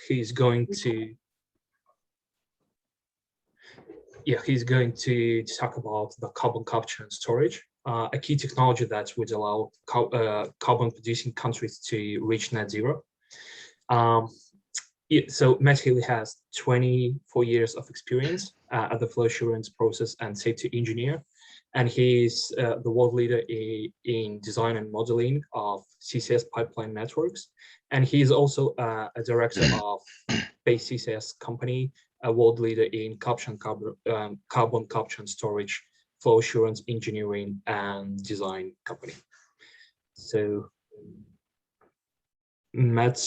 he's going to talk about the carbon capture and storage, a key technology that would allow carbon-producing countries to reach net zero. So Matt Healy has 24 years of experience as a flow assurance process and safety engineer, and he's the world leader in design and modeling of CCS pipeline networks. And he's also a director of Base CCS company, a world leader in carbon capture and storage, flow assurance engineering and design company. So Matt,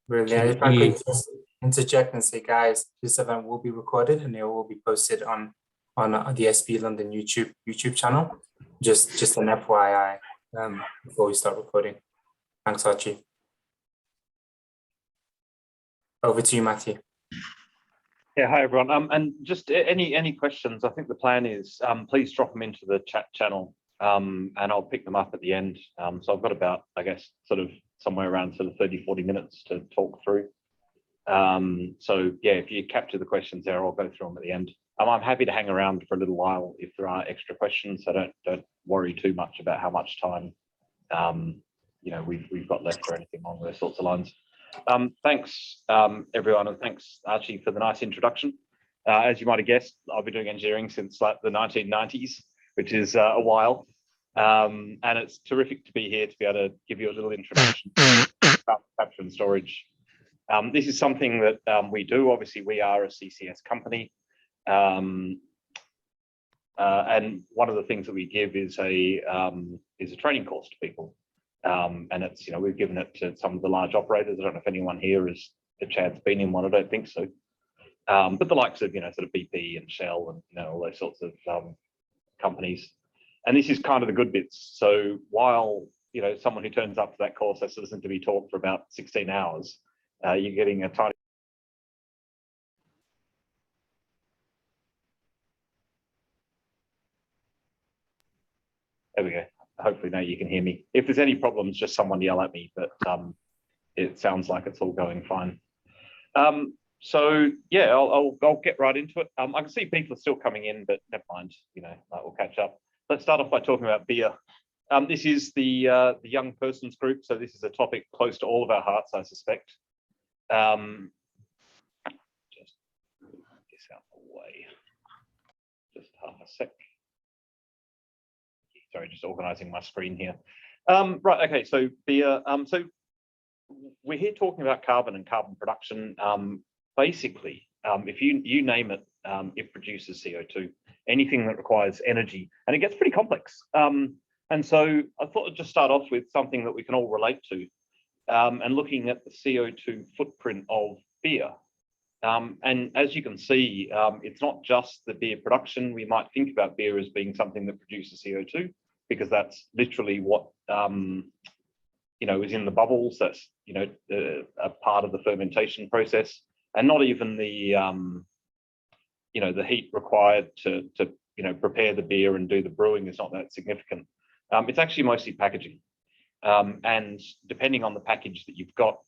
brilliant. If I could just interject and say, guys, this event will be recorded and it will be posted on the SPE London YouTube channel. Just an FYI before we start recording. Thanks, Archie. Over to you, Matthew. Yeah, hi everyone. And just any questions? I think the plan is please drop them into the chat channel, and I'll pick them up at the end. So I've got about, I guess, sort of somewhere around sort of 30-40 minutes to talk through. So yeah, if you capture the questions there, I'll go through them at the end. I'm happy to hang around for a little while if there are extra questions. So don't worry too much about how much time you know we've got left or anything along those sorts of lines. Thanks everyone, and thanks Archie for the nice introduction. As you might have guessed, I've been doing engineering since like the 1990s, which is a while, and it's terrific to be here to be able to give you a little introduction to capture and storage. This is something that we do. Obviously, we are a CCS company, and one of the things that we give is a training course to people. And it's, you know, we've given it to some of the large operators. I don't know if anyone here has a chance been in one. I don't think so. But the likes of, you know, sort of BP and Shell and, you know, all those sorts of companies. And this is kind of the good bits. So while, you know, someone who turns up to that course has to listen to me talk for about 16 hours, you're getting a tiny. There we go. Hopefully now you can hear me. If there's any problems, just someone yell at me, but it sounds like it's all going fine. So yeah, I'll get right into it. I can see people are still coming in, but never mind, you know, we'll catch up. Let's start off by talking about beer. This is the young persons group, so this is a topic close to all of our hearts, I suspect. Just move this out of the way. Just half a sec. Sorry, just organizing my screen here. Right, okay, so beer. So we're here talking about carbon and carbon production. Basically, if you name it, it produces CO2, anything that requires energy, and it gets pretty complex. And so I thought I'd just start off with something that we can all relate to, and looking at the CO2 footprint of beer. And as you can see, it's not just the beer production. We might think about beer as being something that produces CO2, because that's literally what you know, is in the bubbles. That's, you know, a part of the fermentation process, and not even the you know, the heat required to you know, prepare the beer and do the brewing is not that significant. It's actually mostly packaging, and depending on the package that you've got,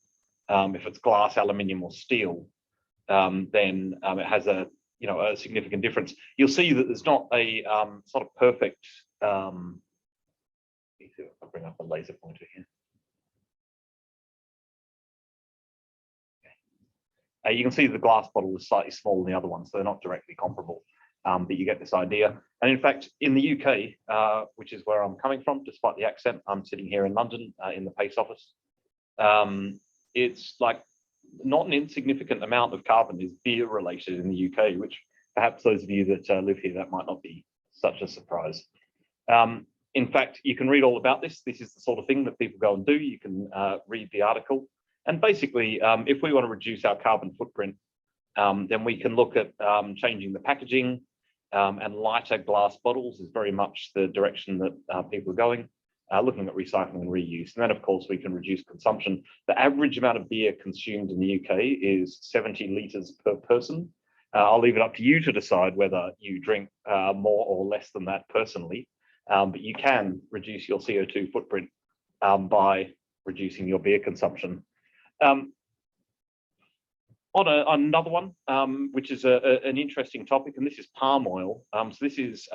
if it's glass, aluminium, or steel, then it has a, you know, a significant difference. You'll see that there's not a sort of perfect. I'll bring up a laser pointer here. Okay. You can see the glass bottle is slightly smaller than the other one, so they're not directly comparable, but you get this idea. And in fact, in the UK, which is where I'm coming from, despite the accent, I'm sitting here in London in the PACE office. It's like not an insignificant amount of carbon is beer related in the UK, which perhaps those of you that live here, that might not be such a surprise. In fact, you can read all about this. This is the sort of thing that people go and do. You can read the article. And basically, if we want to reduce our carbon footprint, then we can look at changing the packaging, and lighter glass bottles is very much the direction that people are going, looking at recycling and reuse. And then, of course, we can reduce consumption. The average amount of beer consumed in the UK is 70 litres per person. I'll leave it up to you to decide whether you drink more or less than that personally. But you can reduce your CO2 footprint by reducing your beer consumption. On another one, which is an interesting topic, and this is palm oil. So this is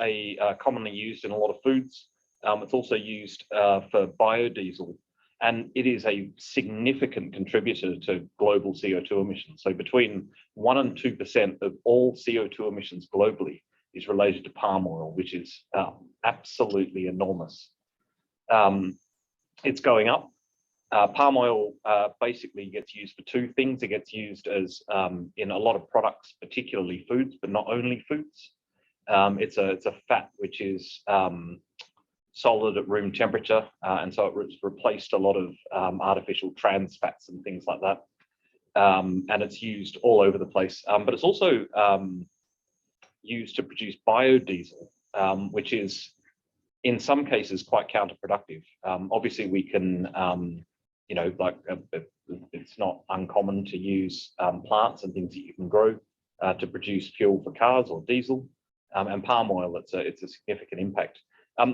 commonly used in a lot of foods. It's also used for biodiesel, and it is a significant contributor to global CO2 emissions. So between 1% and 2% of all CO2 emissions globally is related to palm oil, which is absolutely enormous. It's going up. Palm oil basically gets used for two things. It gets used as in a lot of products, particularly foods, but not only foods. It's a fat which is solid at room temperature, and so it's replaced a lot of artificial trans fats and things like that. And it's used all over the place. But it's also used to produce biodiesel, which is in some cases quite counterproductive. Obviously, we can you know, like it's not uncommon to use plants and things that you can grow to produce fuel for cars or diesel, and palm oil, it's a significant impact.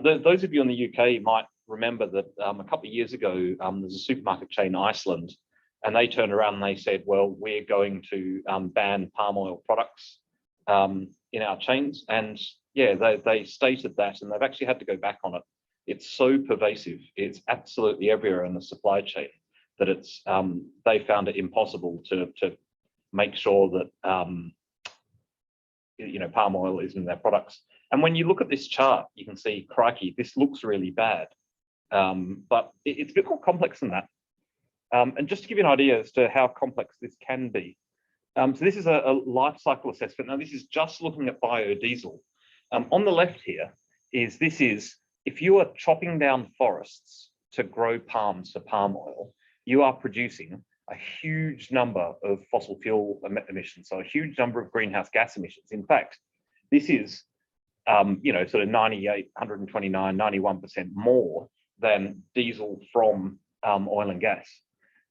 Those of you in the UK might remember that a couple of years ago, there's a supermarket chain, Iceland, and they turned around and they said, well, we're going to ban palm oil products in our chains. And yeah, they stated that, and they've actually had to go back on it. It's so pervasive, it's absolutely everywhere in the supply chain that it's they found it impossible to make sure that you know, palm oil is in their products. And when you look at this chart, you can see, crikey, this looks really bad, but it's a bit more complex than that. And just to give you an idea as to how complex this can be, so this is a life cycle assessment. Now, this is just looking at biodiesel. On the left here is if you are chopping down forests to grow palms for palm oil, you are producing a huge number of fossil fuel emissions, so a huge number of greenhouse gas emissions. In fact, this is, you know, sort of 98, 129, 91% more than diesel from oil and gas.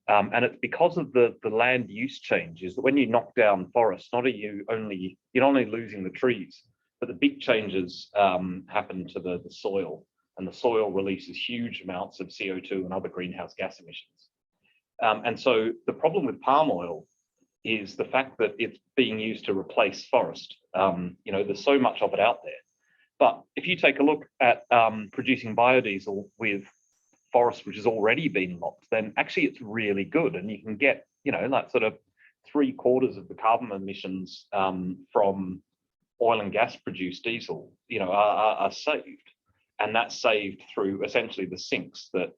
And it's because of the land use changes that when you knock down forests, you're not only losing the trees, but the big changes happen to the soil, and the soil releases huge amounts of CO2 and other greenhouse gas emissions. And so the problem with palm oil is the fact that it's being used to replace forest. You know, there's so much of it out there. But if you take a look at producing biodiesel with forest which has already been lopped, then actually it's really good, and you can get, you know, like sort of 3/4 of the carbon emissions from oil and gas produced diesel, you know, are saved, and that's saved through essentially the sinks that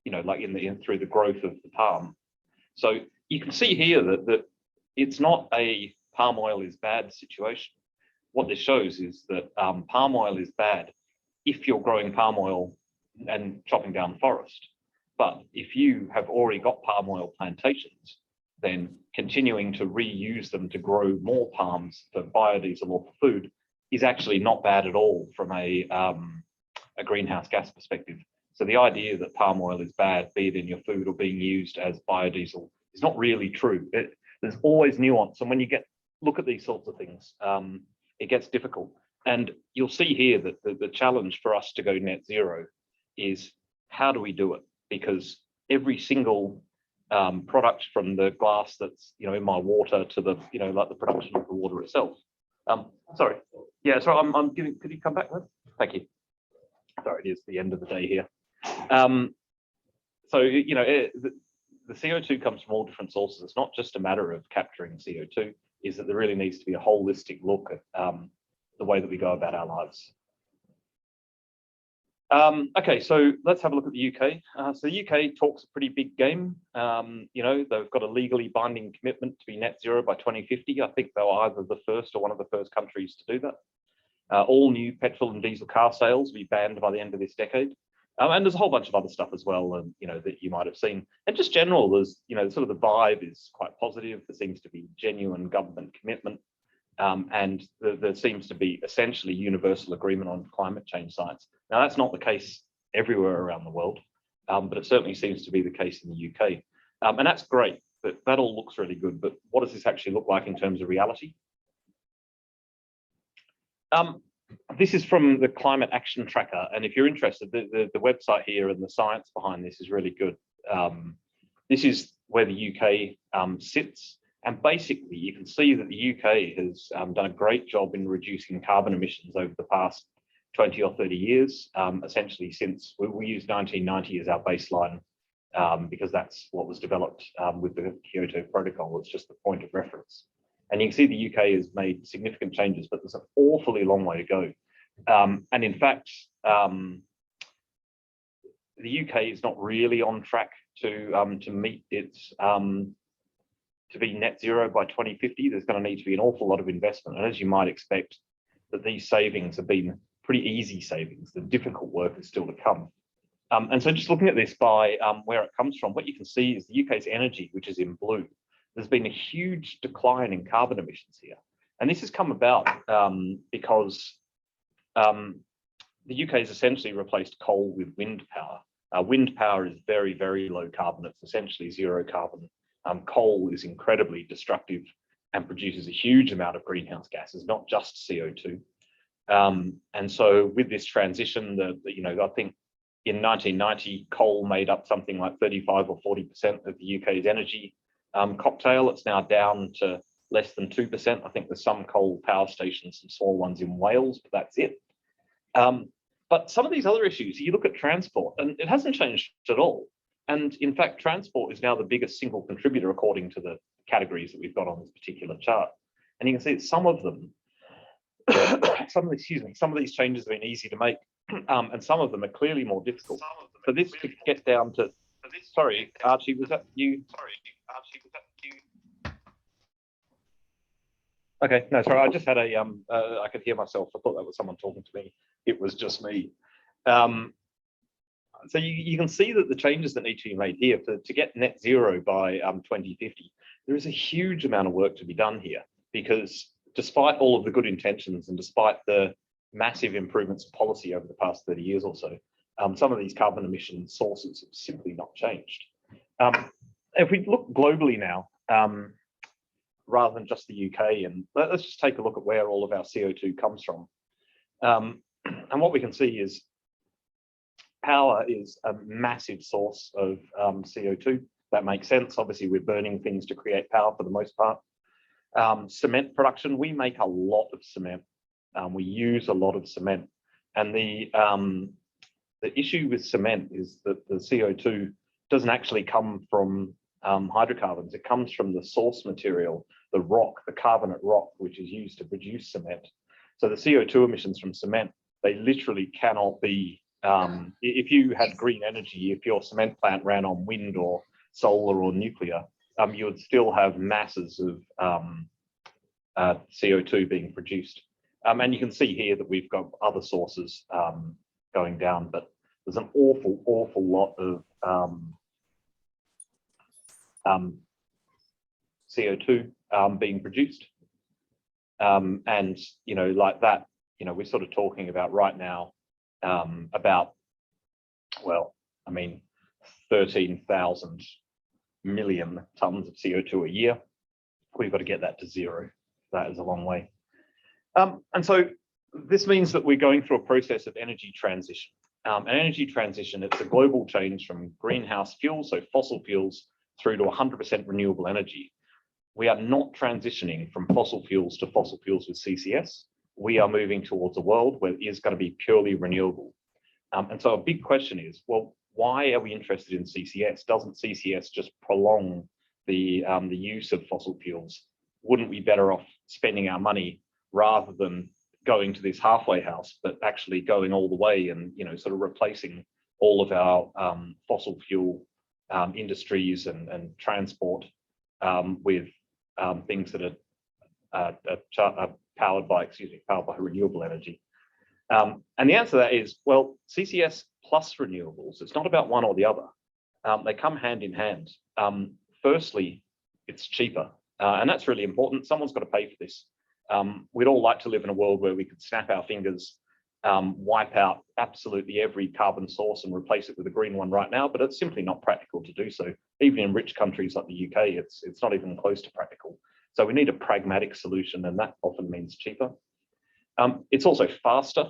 you know, like through the growth of the palm. So you can see here that it's not a palm oil is bad situation. What this shows is that palm oil is bad if you're growing palm oil and chopping down forest. But if you have already got palm oil plantations, then continuing to reuse them to grow more palms for biodiesel or for food is actually not bad at all from a greenhouse gas perspective. So the idea that palm oil is bad, be it in your food or being used as biodiesel, is not really true. There's always nuance, and when you look at these sorts of things, it gets difficult. And you'll see here that the challenge for us to go net zero is, how do we do it? Because every single product, from the glass that's, you know, in my water to the, you know, like the production of the water itself. Sorry, yeah, so I'm giving, could you come back then? Thank you. Sorry, it is the end of the day here. So, you know, the CO2 comes from all different sources. It's not just a matter of capturing CO2, is that there really needs to be a holistic look at the way that we go about our lives. Okay, so let's have a look at the UK. So the UK talks a pretty big game. You know, they've got a legally binding commitment to be net zero by 2050. I think they were either the first or one of the first countries to do that. All new petrol and diesel car sales will be banned by the end of this decade. And there's a whole bunch of other stuff as well, you know, that you might have seen. And just general, there's, you know, sort of the vibe is quite positive. There seems to be genuine government commitment. And there seems to be essentially universal agreement on climate change science. Now, that's not the case everywhere around the world, but it certainly seems to be the case in the UK. And that's great, but that all looks really good. But what does this actually look like in terms of reality? This is from the Climate Action Tracker. And if you're interested, the website here and the science behind this is really good. This is where the UK sits. And basically, you can see that the UK has done a great job in reducing carbon emissions over the past 20 or 30 years, essentially since we use 1990 as our baseline, because that's what was developed with the Kyoto Protocol. It's just the point of reference. And you can see the UK has made significant changes, but there's an awfully long way to go. And in fact, the UK is not really on track to meet its to be net zero by 2050. There's going to need to be an awful lot of investment, and as you might expect, that these savings have been pretty easy savings. The difficult work is still to come. And so just looking at this by where it comes from, what you can see is the UK's energy, which is in blue. There's been a huge decline in carbon emissions here. And this has come about because the UK has essentially replaced coal with wind power. Wind power is very, very low carbon. It's essentially zero carbon. Coal is incredibly destructive and produces a huge amount of greenhouse gases, not just CO2. And so with this transition, I think in 1990, coal made up something like 35 or 40% of the UK's energy cocktail. It's now down to less than 2%. I think there's some coal power stations, some small ones in Wales, but that's it. But some of these other issues, you look at transport, and it hasn't changed at all. And in fact, transport is now the biggest single contributor according to the categories that we've got on this particular chart. And you can see that some of them, some of these changes have been easy to make, and some of them are clearly more difficult. For this to get down to, sorry, Archie, was that you? Okay, no, sorry, I just had a, I could hear myself. I thought that was someone talking to me. It was just me. So you can see that the changes that need to be made here to get net zero by 2050, there is a huge amount of work to be done here, because despite all of the good intentions and despite the massive improvements in policy over the past 30 years or so, some of these carbon emission sources have simply not changed. If we look globally now, rather than just the UK, and let's just take a look at where all of our CO2 comes from. And what we can see is power is a massive source of CO2. That makes sense. Obviously, we're burning things to create power for the most part. Cement production, we make a lot of cement. We use a lot of cement. And the issue with cement is that the CO2 doesn't actually come from hydrocarbons. It comes from the source material, the rock, the carbonate rock, which is used to produce cement. So the CO2 emissions from cement, they literally cannot be, if you had green energy, if your cement plant ran on wind or solar or nuclear, you would still have masses of CO2 being produced. And you can see here that we've got other sources going down, but there's an awful lot of CO2 being produced. And, like that, we're sort of talking about right now about, well, I mean, 13,000 million tons of CO2 a year. We've got to get that to zero. That is a long way. And so this means that we're going through a process of energy transition. And energy transition, it's a global change from greenhouse fuels, so fossil fuels, through to 100% renewable energy. We are not transitioning from fossil fuels to fossil fuels with CCS. We are moving towards a world where it is going to be purely renewable. And so a big question is, well, why are we interested in CCS? Doesn't CCS just prolong the use of fossil fuels? Wouldn't we be better off spending our money rather than going to this halfway house, but actually going all the way and sort of replacing all of our fossil fuel industries and transport with things that are powered by renewable energy? And the answer to that is, well, CCS plus renewables, it's not about one or the other. They come hand in hand. Firstly, it's cheaper, and that's really important. Someone's got to pay for this. We'd all like to live in a world where we could snap our fingers, wipe out absolutely every carbon source and replace it with a green one right now, but it's simply not practical to do so. Even in rich countries like the UK, it's not even close to practical. So we need a pragmatic solution, and that often means cheaper. It's also faster.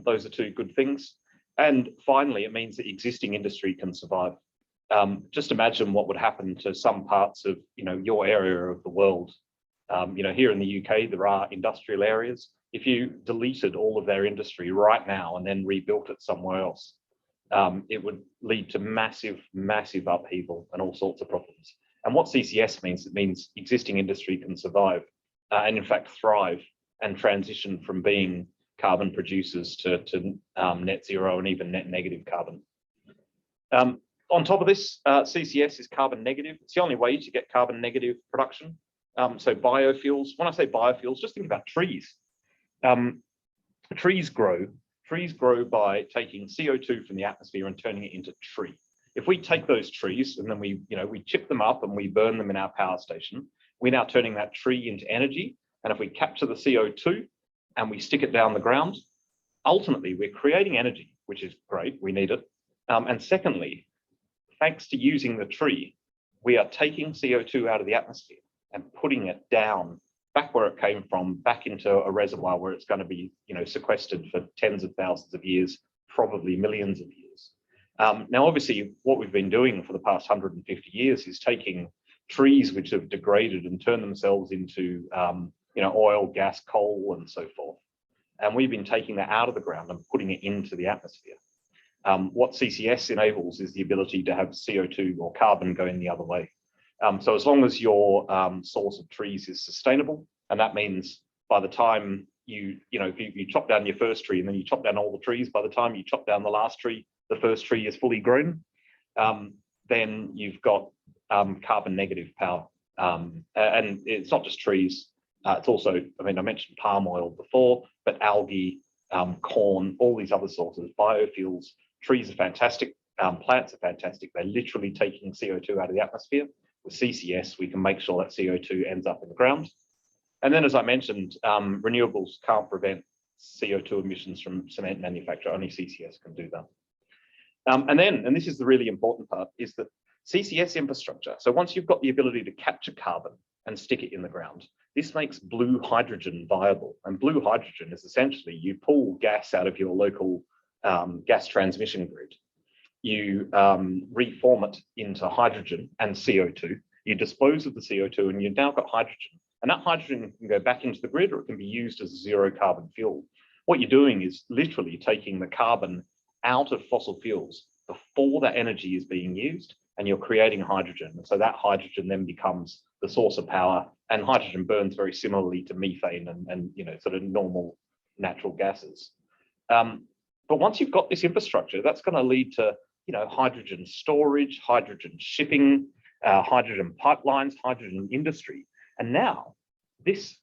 Those are two good things. And finally, it means that existing industry can survive. just imagine what would happen to some parts of your area of the world. Here in the UK, there are industrial areas. If you deleted all of their industry right now and then rebuilt it somewhere else, it would lead to massive, massive upheaval and all sorts of problems. And what CCS means, it means existing industry can survive and in fact thrive and transition from being carbon producers to net zero and even net negative carbon. On top of this, CCS is carbon negative. It's the only way to get carbon negative production. So biofuels, when I say biofuels, just think about trees. Trees grow by taking CO2 from the atmosphere and turning it into tree. If we take those trees and then we chip them up and we burn them in our power station, we're now turning that tree into energy. And if we capture the CO2 and we stick it down the ground, ultimately we're creating energy, which is great, we need it. And secondly, thanks to using the tree, we are taking CO2 out of the atmosphere and putting it down back where it came from, back into a reservoir where it's going to be sequestered for tens of thousands of years, probably millions of years. Now, obviously, what we've been doing for the past 150 years is taking trees which have degraded and turned themselves into oil, gas, coal, and so forth. And we've been taking that out of the ground and putting it into the atmosphere. What CCS enables is the ability to have CO2 or carbon going the other way. So as long as your source of trees is sustainable, and that means by the time if you chop down your first tree and then you chop down all the trees, by the time you chop down the last tree, the first tree is fully grown, then you've got carbon negative power. And it's not just trees, it's also, I mentioned palm oil before, but algae, corn, all these other sources, biofuels. Trees are fantastic, plants are fantastic. They're literally taking CO2 out of the atmosphere. With CCS, we can make sure that CO2 ends up in the ground. And then, as I mentioned, renewables can't prevent CO2 emissions from cement manufacture. Only CCS can do that. And this is the really important part, is that CCS infrastructure. So once you've got the ability to capture carbon and stick it in the ground, this makes blue hydrogen viable. And blue hydrogen is essentially you pull gas out of your local gas transmission grid. You reform it into hydrogen and CO2. You dispose of the CO2 and you've now got hydrogen. And that hydrogen can go back into the grid or it can be used as a zero carbon fuel. What you're doing is literally taking the carbon out of fossil fuels before that energy is being used, and you're creating hydrogen. And so that hydrogen then becomes the source of power, and hydrogen burns very similarly to methane and sort of normal natural gases. But once you've got this infrastructure, that's going to lead to hydrogen storage, hydrogen shipping, hydrogen pipelines, hydrogen industry. And now this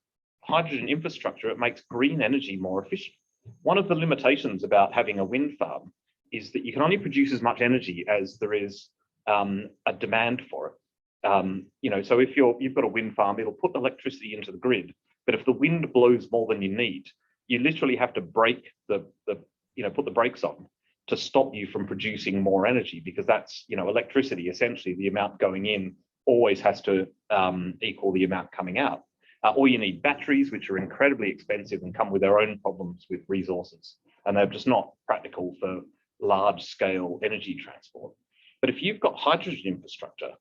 hydrogen infrastructure, it makes green energy more efficient. One of the limitations about having a wind farm is that you can only produce as much energy as there is a demand for it. So if you've got a wind farm, it'll put electricity into the grid, but if the wind blows more than you need, you literally have to break put the brakes on to stop you from producing more energy, because that's electricity, essentially the amount going in always has to equal the amount coming out. Or you need batteries, which are incredibly expensive and come with their own problems with resources, and they're just not practical for large scale energy transport. But if you've got hydrogen infrastructure,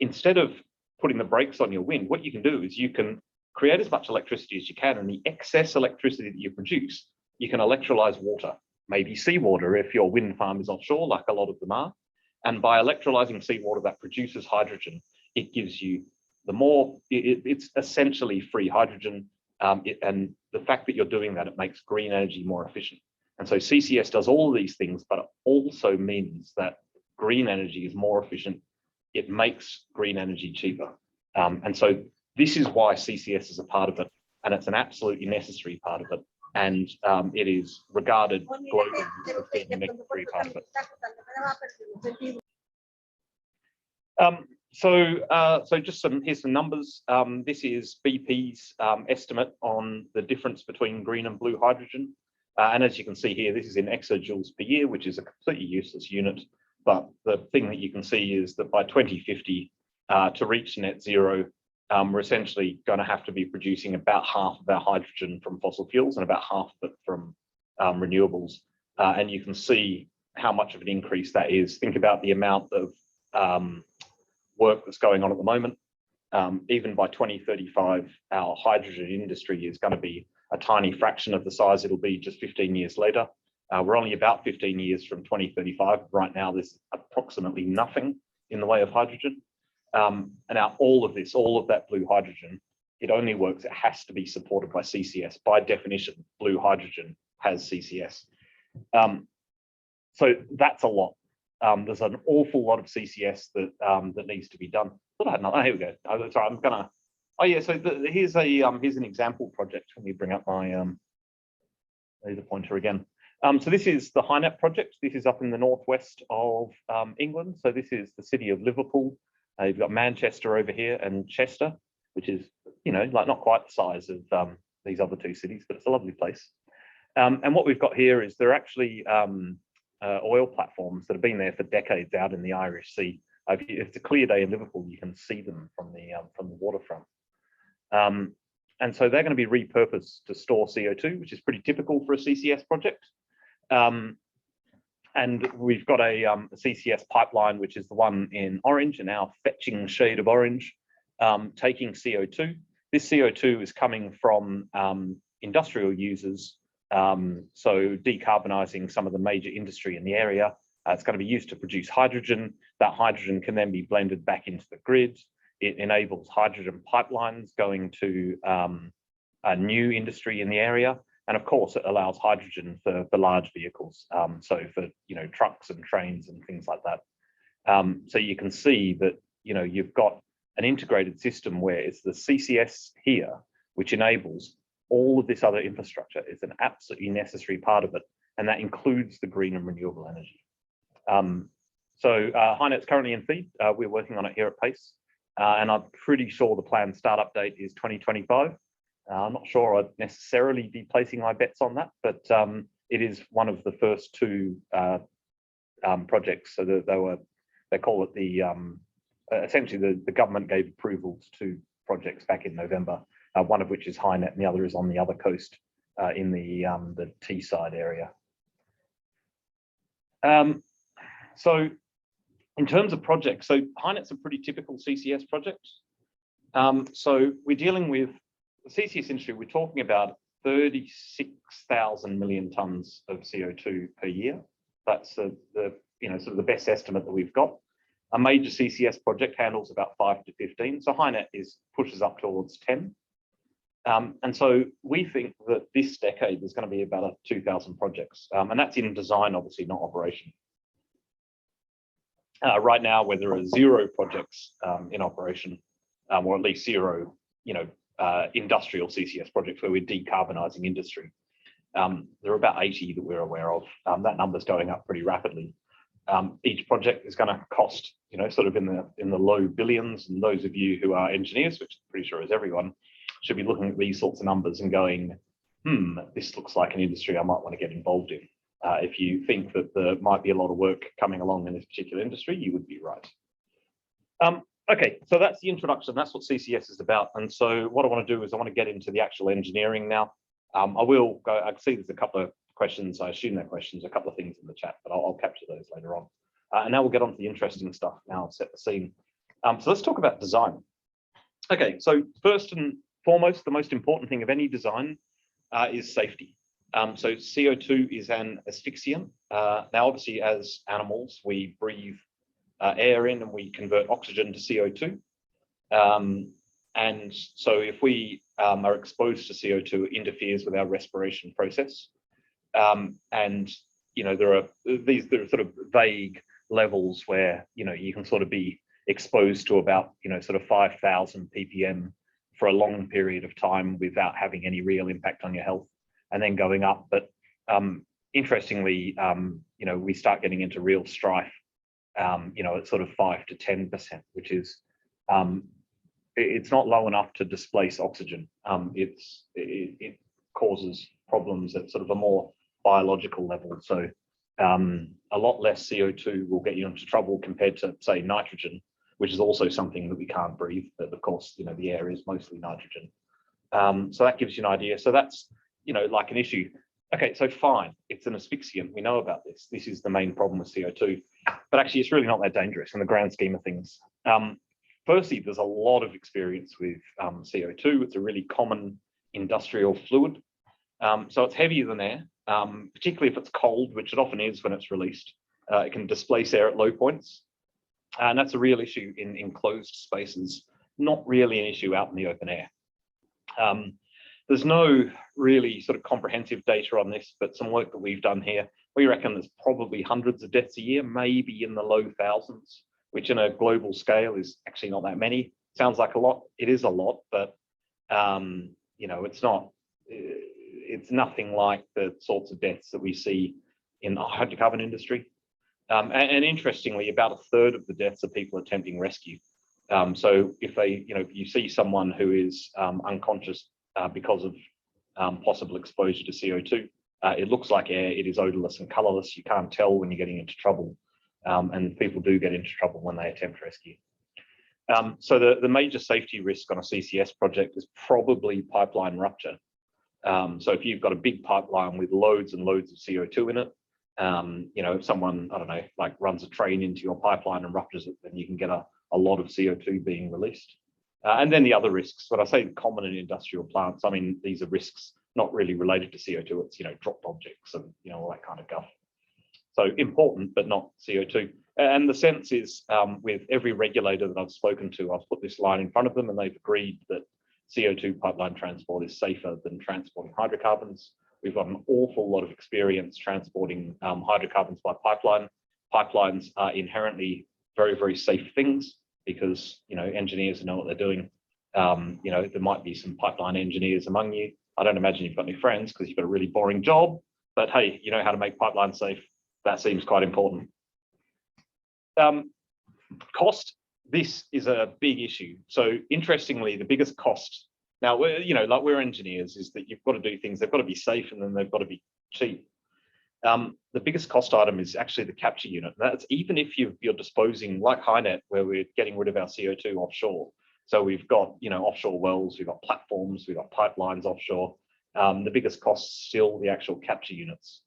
instead of putting the brakes on your wind, what you can do is you can create as much electricity as you can, and the excess electricity that you produce, you can electrolyze water, maybe seawater if your wind farm is offshore, like a lot of them are. And by electrolyzing seawater that produces hydrogen, it gives you it's essentially free hydrogen. And the fact that you're doing that, it makes green energy more efficient. And so CCS does all of these things, but it also means that green energy is more efficient. It makes green energy cheaper. And so this is why CCS is a part of it, and it's an absolutely necessary part of it. And it is regarded globally as being a necessary part of it. So just here's some numbers. This is BP's estimate on the difference between green and blue hydrogen. And as you can see here, this is in exajoules per year, which is a completely useless unit. But the thing that you can see is that by 2050, to reach net zero, we're essentially going to have to be producing about half of our hydrogen from fossil fuels and about half of it from renewables. And you can see how much of an increase that is. Think about the amount of work that's going on at the moment. Even by 2035, our hydrogen industry is going to be a tiny fraction of the size it'll be just 15 years later. We're only about 15 years from 2035. Right now, there's approximately nothing in the way of hydrogen. And now all of that blue hydrogen, it only works, it has to be supported by CCS. By definition, blue hydrogen has CCS. So that's a lot. There's an awful lot of CCS that needs to be done. Oh, here we go. Sorry, I'm gonna. Oh yeah. So here's an example project. Let me bring up my laser pointer again. So this is the HyNet project. This is up in the northwest of England. So this is the city of Liverpool. You've got Manchester over here and Chester, which is, you know, like not quite the size of these other two cities, but it's a lovely place. And what we've got here is they're actually oil platforms that have been there for decades out in the Irish Sea. If it's a clear day in Liverpool, you can see them from the waterfront. And so they're going to be repurposed to store CO2, which is pretty typical for a CCS project. And we've got a CCS pipeline, which is the one in orange, and our fetching shade of orange, taking CO2. This CO2 is coming from industrial users, so decarbonising some of the major industry in the area. It's going to be used to produce hydrogen. That hydrogen can then be blended back into the grid. It enables hydrogen pipelines going to a new industry in the area. And of course, it allows hydrogen for large vehicles, so for, you know, trucks and trains and things like that. So you can see that, you know, you've got an integrated system where it's the CCS here, which enables all of this other infrastructure. Is an absolutely necessary part of it, and that includes the green and renewable energy. So HyNet's currently in feed. We're working on it here at Pace, and I'm pretty sure the planned startup date is 2025. I'm not sure I'd necessarily be placing my bets on that, but it is one of the first two projects. So they call it the essentially the government gave approvals to projects back in November. One of which is HyNet, and the other is on the other coast in the Teesside area. So in terms of projects, so HyNet's a pretty typical CCS project. So we're dealing with the CCS industry. We're talking about 36,000 million tons of CO2 per year. That's the sort of the best estimate that we've got. A major CCS project handles about 5 to 15. So HyNet pushes up towards 10. And so we think that this decade there's going to be about 2,000 projects, and that's in design, obviously, not operation. Right now, where there are 0 projects in operation, or at least 0, industrial CCS projects where we're decarbonising industry, there are about 80 that we're aware of. That number's going up pretty rapidly. Each project is going to cost, sort of in the low billions. And those of you who are engineers, which I'm pretty sure is everyone, should be looking at these sorts of numbers and going, this looks like an industry I might want to get involved in. If you think that there might be a lot of work coming along in this particular industry, you would be right. Okay, so that's the introduction. That's what CCS is about. And so what I want to do is I want to get into the actual engineering now. I will go, I see there's a couple of questions. I assume they're questions, a couple of things in the chat, but I'll capture those later on. And now we'll get on to the interesting stuff now and set the scene. So let's talk about design. Okay, so first and foremost, the most important thing of any design is safety. So CO2 is an asphyxiant. Now, obviously, as animals, we breathe air in and we convert oxygen to CO2. And so if we are exposed to CO2, it interferes with our respiration process. And, there are sort of vague levels where, you can sort of be exposed to about, sort of 5,000 ppm for a long period of time without having any real impact on your health, and then going up. But interestingly, we start getting into real strife, at sort of 5 to 10%, which is, it's not low enough to displace oxygen. It causes problems at sort of a more biological level. So a lot less CO2 will get you into trouble compared to, say, nitrogen, which is also something that we can't breathe. But of course, the air is mostly nitrogen. So that gives you an idea. So that's, like an issue. Okay, so fine, it's an asphyxiant. We know about this. This is the main problem with CO2. but actually it's really not that dangerous in the grand scheme of things. Firstly, there's a lot of experience with CO2. It's a really common industrial fluid. So it's heavier than air, particularly if it's cold, which it often is when it's released. It can displace air at low points. And that's a real issue in enclosed spaces, not really an issue out in the open air. There's no really sort of comprehensive data on this, but some work that we've done here, we reckon there's probably hundreds of deaths a year, maybe in the low thousands, which in a global scale is actually not that many. Sounds like a lot. It is a lot, but you know, it's not. It's nothing like the sorts of deaths that we see in the hydrocarbon industry. And interestingly, about a third of the deaths are people attempting rescue. So if they, you know, if you see someone who is unconscious because of possible exposure to CO2, it looks like air. It is odorless and colorless. You can't tell when you're getting into trouble, and people do get into trouble when they attempt rescue. So the major safety risk on a CCS project is probably pipeline rupture. So if you've got a big pipeline with loads and loads of CO2 in it, you know, if someone, I don't know, like runs a train into your pipeline and ruptures it, then you can get a lot of CO2 being released. And then the other risks, when I say common in industrial plants, I mean, these are risks not really related to CO2, it's, you know, dropped objects and, you know, all that kind of guff. So important, but not CO2. And the sense is with every regulator that I've spoken to, I've put this line in front of them and they've agreed that CO2 pipeline transport is safer than transporting hydrocarbons. We've got an awful lot of experience transporting hydrocarbons by pipeline. Pipelines are inherently very, very safe things because, you know, engineers know what they're doing. You know, there might be some pipeline engineers among you. I don't imagine you've got any friends because you've got a really boring job, but hey, you know how to make pipelines safe. That seems quite important. Cost, this is a big issue. So interestingly, the biggest cost, now, you know, like we're engineers, is that you've got to do things, they've got to be safe and then they've got to be cheap. The biggest cost item is actually the capture unit. That's even if you're disposing, like HyNet, where we're getting rid of our CO2 offshore. So we've got, you know, offshore wells, we've got platforms, we've got pipelines offshore. The biggest cost is still the actual capture units.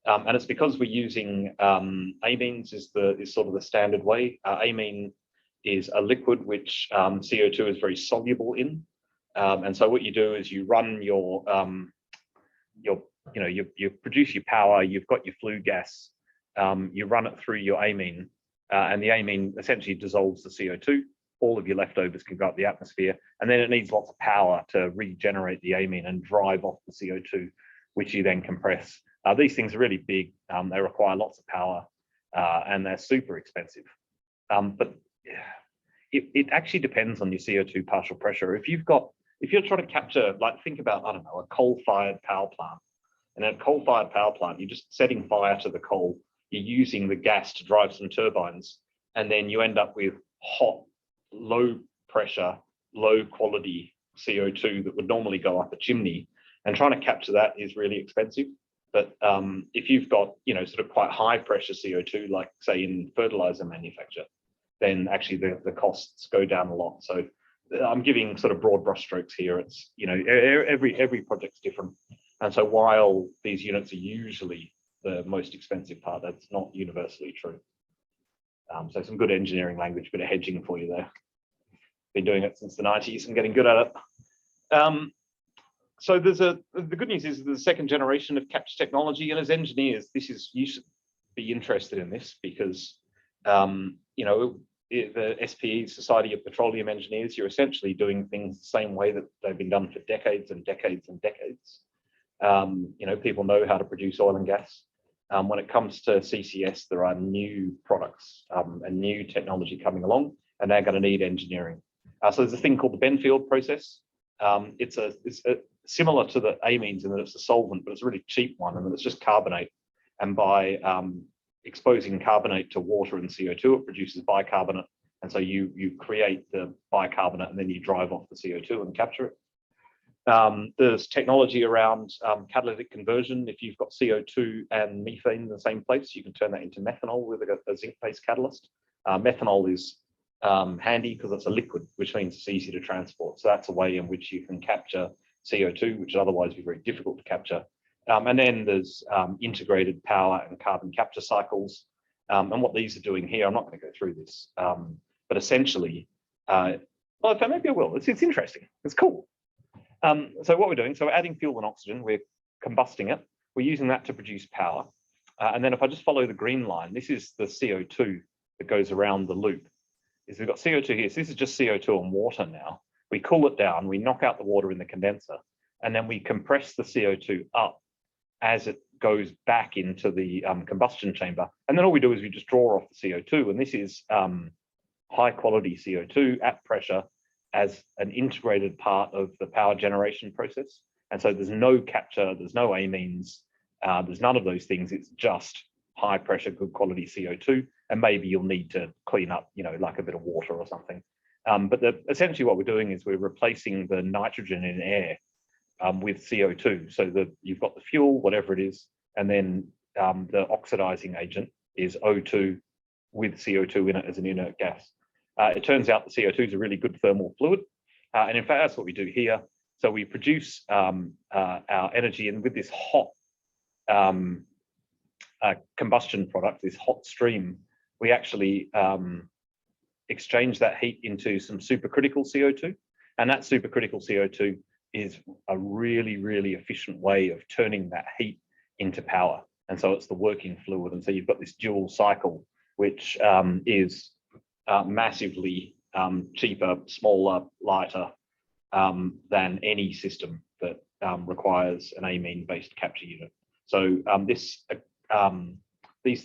And it's because we're using amines is sort of the standard way. Amine is a liquid which CO2 is very soluble in. And so what you do is you run you produce your power, you've got your flue gas, you run it through your amine, and the amine essentially dissolves the CO2. All of your leftovers can go up the atmosphere, and then it needs lots of power to regenerate the amine and drive off the CO2, which you then compress. These things are really big, they require lots of power, and they're super expensive. But it actually depends on your CO2 partial pressure. If you're trying to capture, like think about, I don't know, a coal-fired power plant. And in a coal-fired power plant, you're just setting fire to the coal, you're using the gas to drive some turbines, and then you end up with hot, low pressure, low quality CO2 that would normally go up a chimney. And trying to capture that is really expensive. But if you've got, you know, sort of quite high pressure CO2, like say in fertilizer manufacture, then actually the costs go down a lot. So I'm giving sort of broad brushstrokes here. It's, you know, every project's different. And so while these units are usually the most expensive part, that's not universally true. So some good engineering language, bit of hedging for you there. Been doing it since the 90s and getting good at it. So the good news is there's a second generation of capture technology, and as engineers, you should be interested in this because, you know, the SPE, Society of Petroleum Engineers, you're essentially doing things the same way that they've been done for decades and decades and decades. You know, people know how to produce oil and gas. When it comes to CCS, there are new products and new technology coming along, and they're going to need engineering. So there's a thing called the Benfield process. It's similar to the amines in that it's a solvent, but it's a really cheap one, and it's just carbonate. And by exposing carbonate to water and CO2, it produces bicarbonate. And so you create the bicarbonate and then you drive off the CO2 and capture it. There's technology around catalytic conversion. If you've got CO2 and methane in the same place, you can turn that into methanol with a zinc-based catalyst. Methanol is handy because it's a liquid, which means it's easy to transport. So that's a way in which you can capture CO2, which would otherwise be very difficult to capture. And then there's integrated power and carbon capture cycles. And what these are doing here, I'm not going to go through this, but essentially, well, maybe I will. It's interesting. It's cool. So what we're doing, so we're adding fuel and oxygen, we're combusting it, we're using that to produce power. And then if I just follow the green line, this is the CO2 that goes around the loop. Is we've got CO2 here, so this is just CO2 and water now. We cool it down, we knock out the water in the condenser, and then we compress the CO2 up as it goes back into the combustion chamber. And then all we do is we just draw off the CO2, and this is high quality CO2 at pressure as an integrated part of the power generation process. And so there's no capture, there's no amines, there's none of those things. It's just high pressure, good quality CO2. And maybe you'll need to clean up, like a bit of water or something. But essentially what we're doing is we're replacing the nitrogen in air with CO2. So that you've got the fuel, whatever it is, and then the oxidizing agent is O2 with CO2 in it as an inert gas. It turns out the CO2 is a really good thermal fluid. And in fact, that's what we do here. So we produce our energy, and with this hot combustion product, this hot stream, we actually exchange that heat into some supercritical CO2. And that supercritical CO2 is a really, really efficient way of turning that heat into power. And so it's the working fluid. And so you've got this dual cycle, which is massively cheaper, smaller, lighter than any system that requires an amine-based capture unit. So this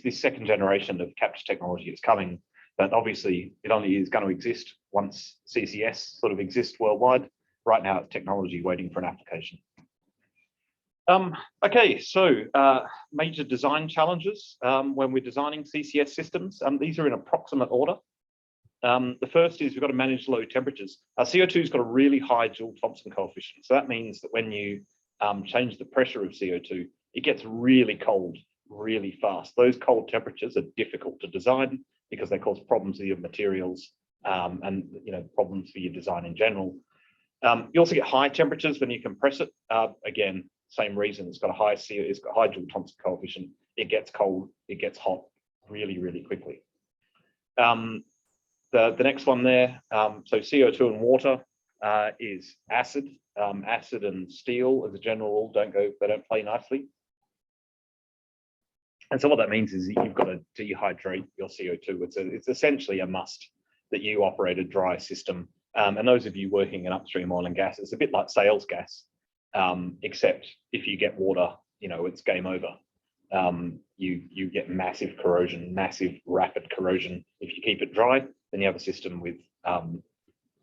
second generation of capture technology is coming, but obviously it only is going to exist once CCS sort of exists worldwide. Right now, it's technology waiting for an application. Okay, so major design challenges when we're designing CCS systems. These are in approximate order. The first is we've got to manage low temperatures. CO2's got a really high Joule-Thomson coefficient. So that means that when you change the pressure of CO2, it gets really cold really fast. Those cold temperatures are difficult to design because they cause problems with your materials and problems for your design in general. You also get high temperatures when you compress it. Again, same reason. It's got a high it's got high Joule-Thomson coefficient. It gets cold. It gets hot really, really quickly. The next one there. So CO2 and water is acid. Acid and steel, as a general rule, they don't play nicely. And so what that means is that you've got to dehydrate your CO2. It's essentially a must that you operate a dry system. And those of you working in upstream oil and gas, it's a bit like sales gas, except if you get water, it's game over. You get massive corrosion, massive rapid corrosion. If you keep it dry, then you have a system with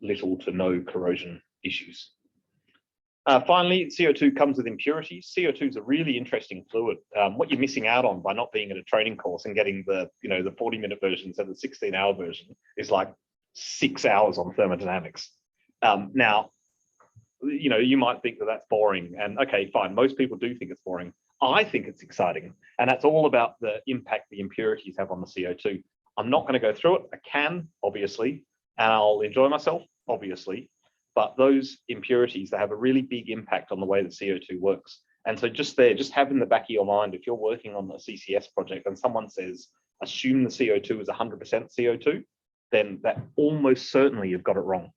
little to no corrosion issues. Finally, CO2 comes with impurities. CO2 is a really interesting fluid. What you're missing out on by not being at a training course and getting the 40-minute version instead of the 16-hour version is like 6 hours on thermodynamics. Now, you might think that that's boring, and okay, fine. Most people do think it's boring. I think it's exciting, and that's all about the impact the impurities have on the CO2. I'm not going to go through it. I can, obviously, and I'll enjoy myself, obviously. But those impurities, they have a really big impact on the way that CO2 works. And so just have in the back of your mind, if you're working on a CCS project and someone says, assume the CO2 is 100% CO2, then that almost certainly you've got it wrong.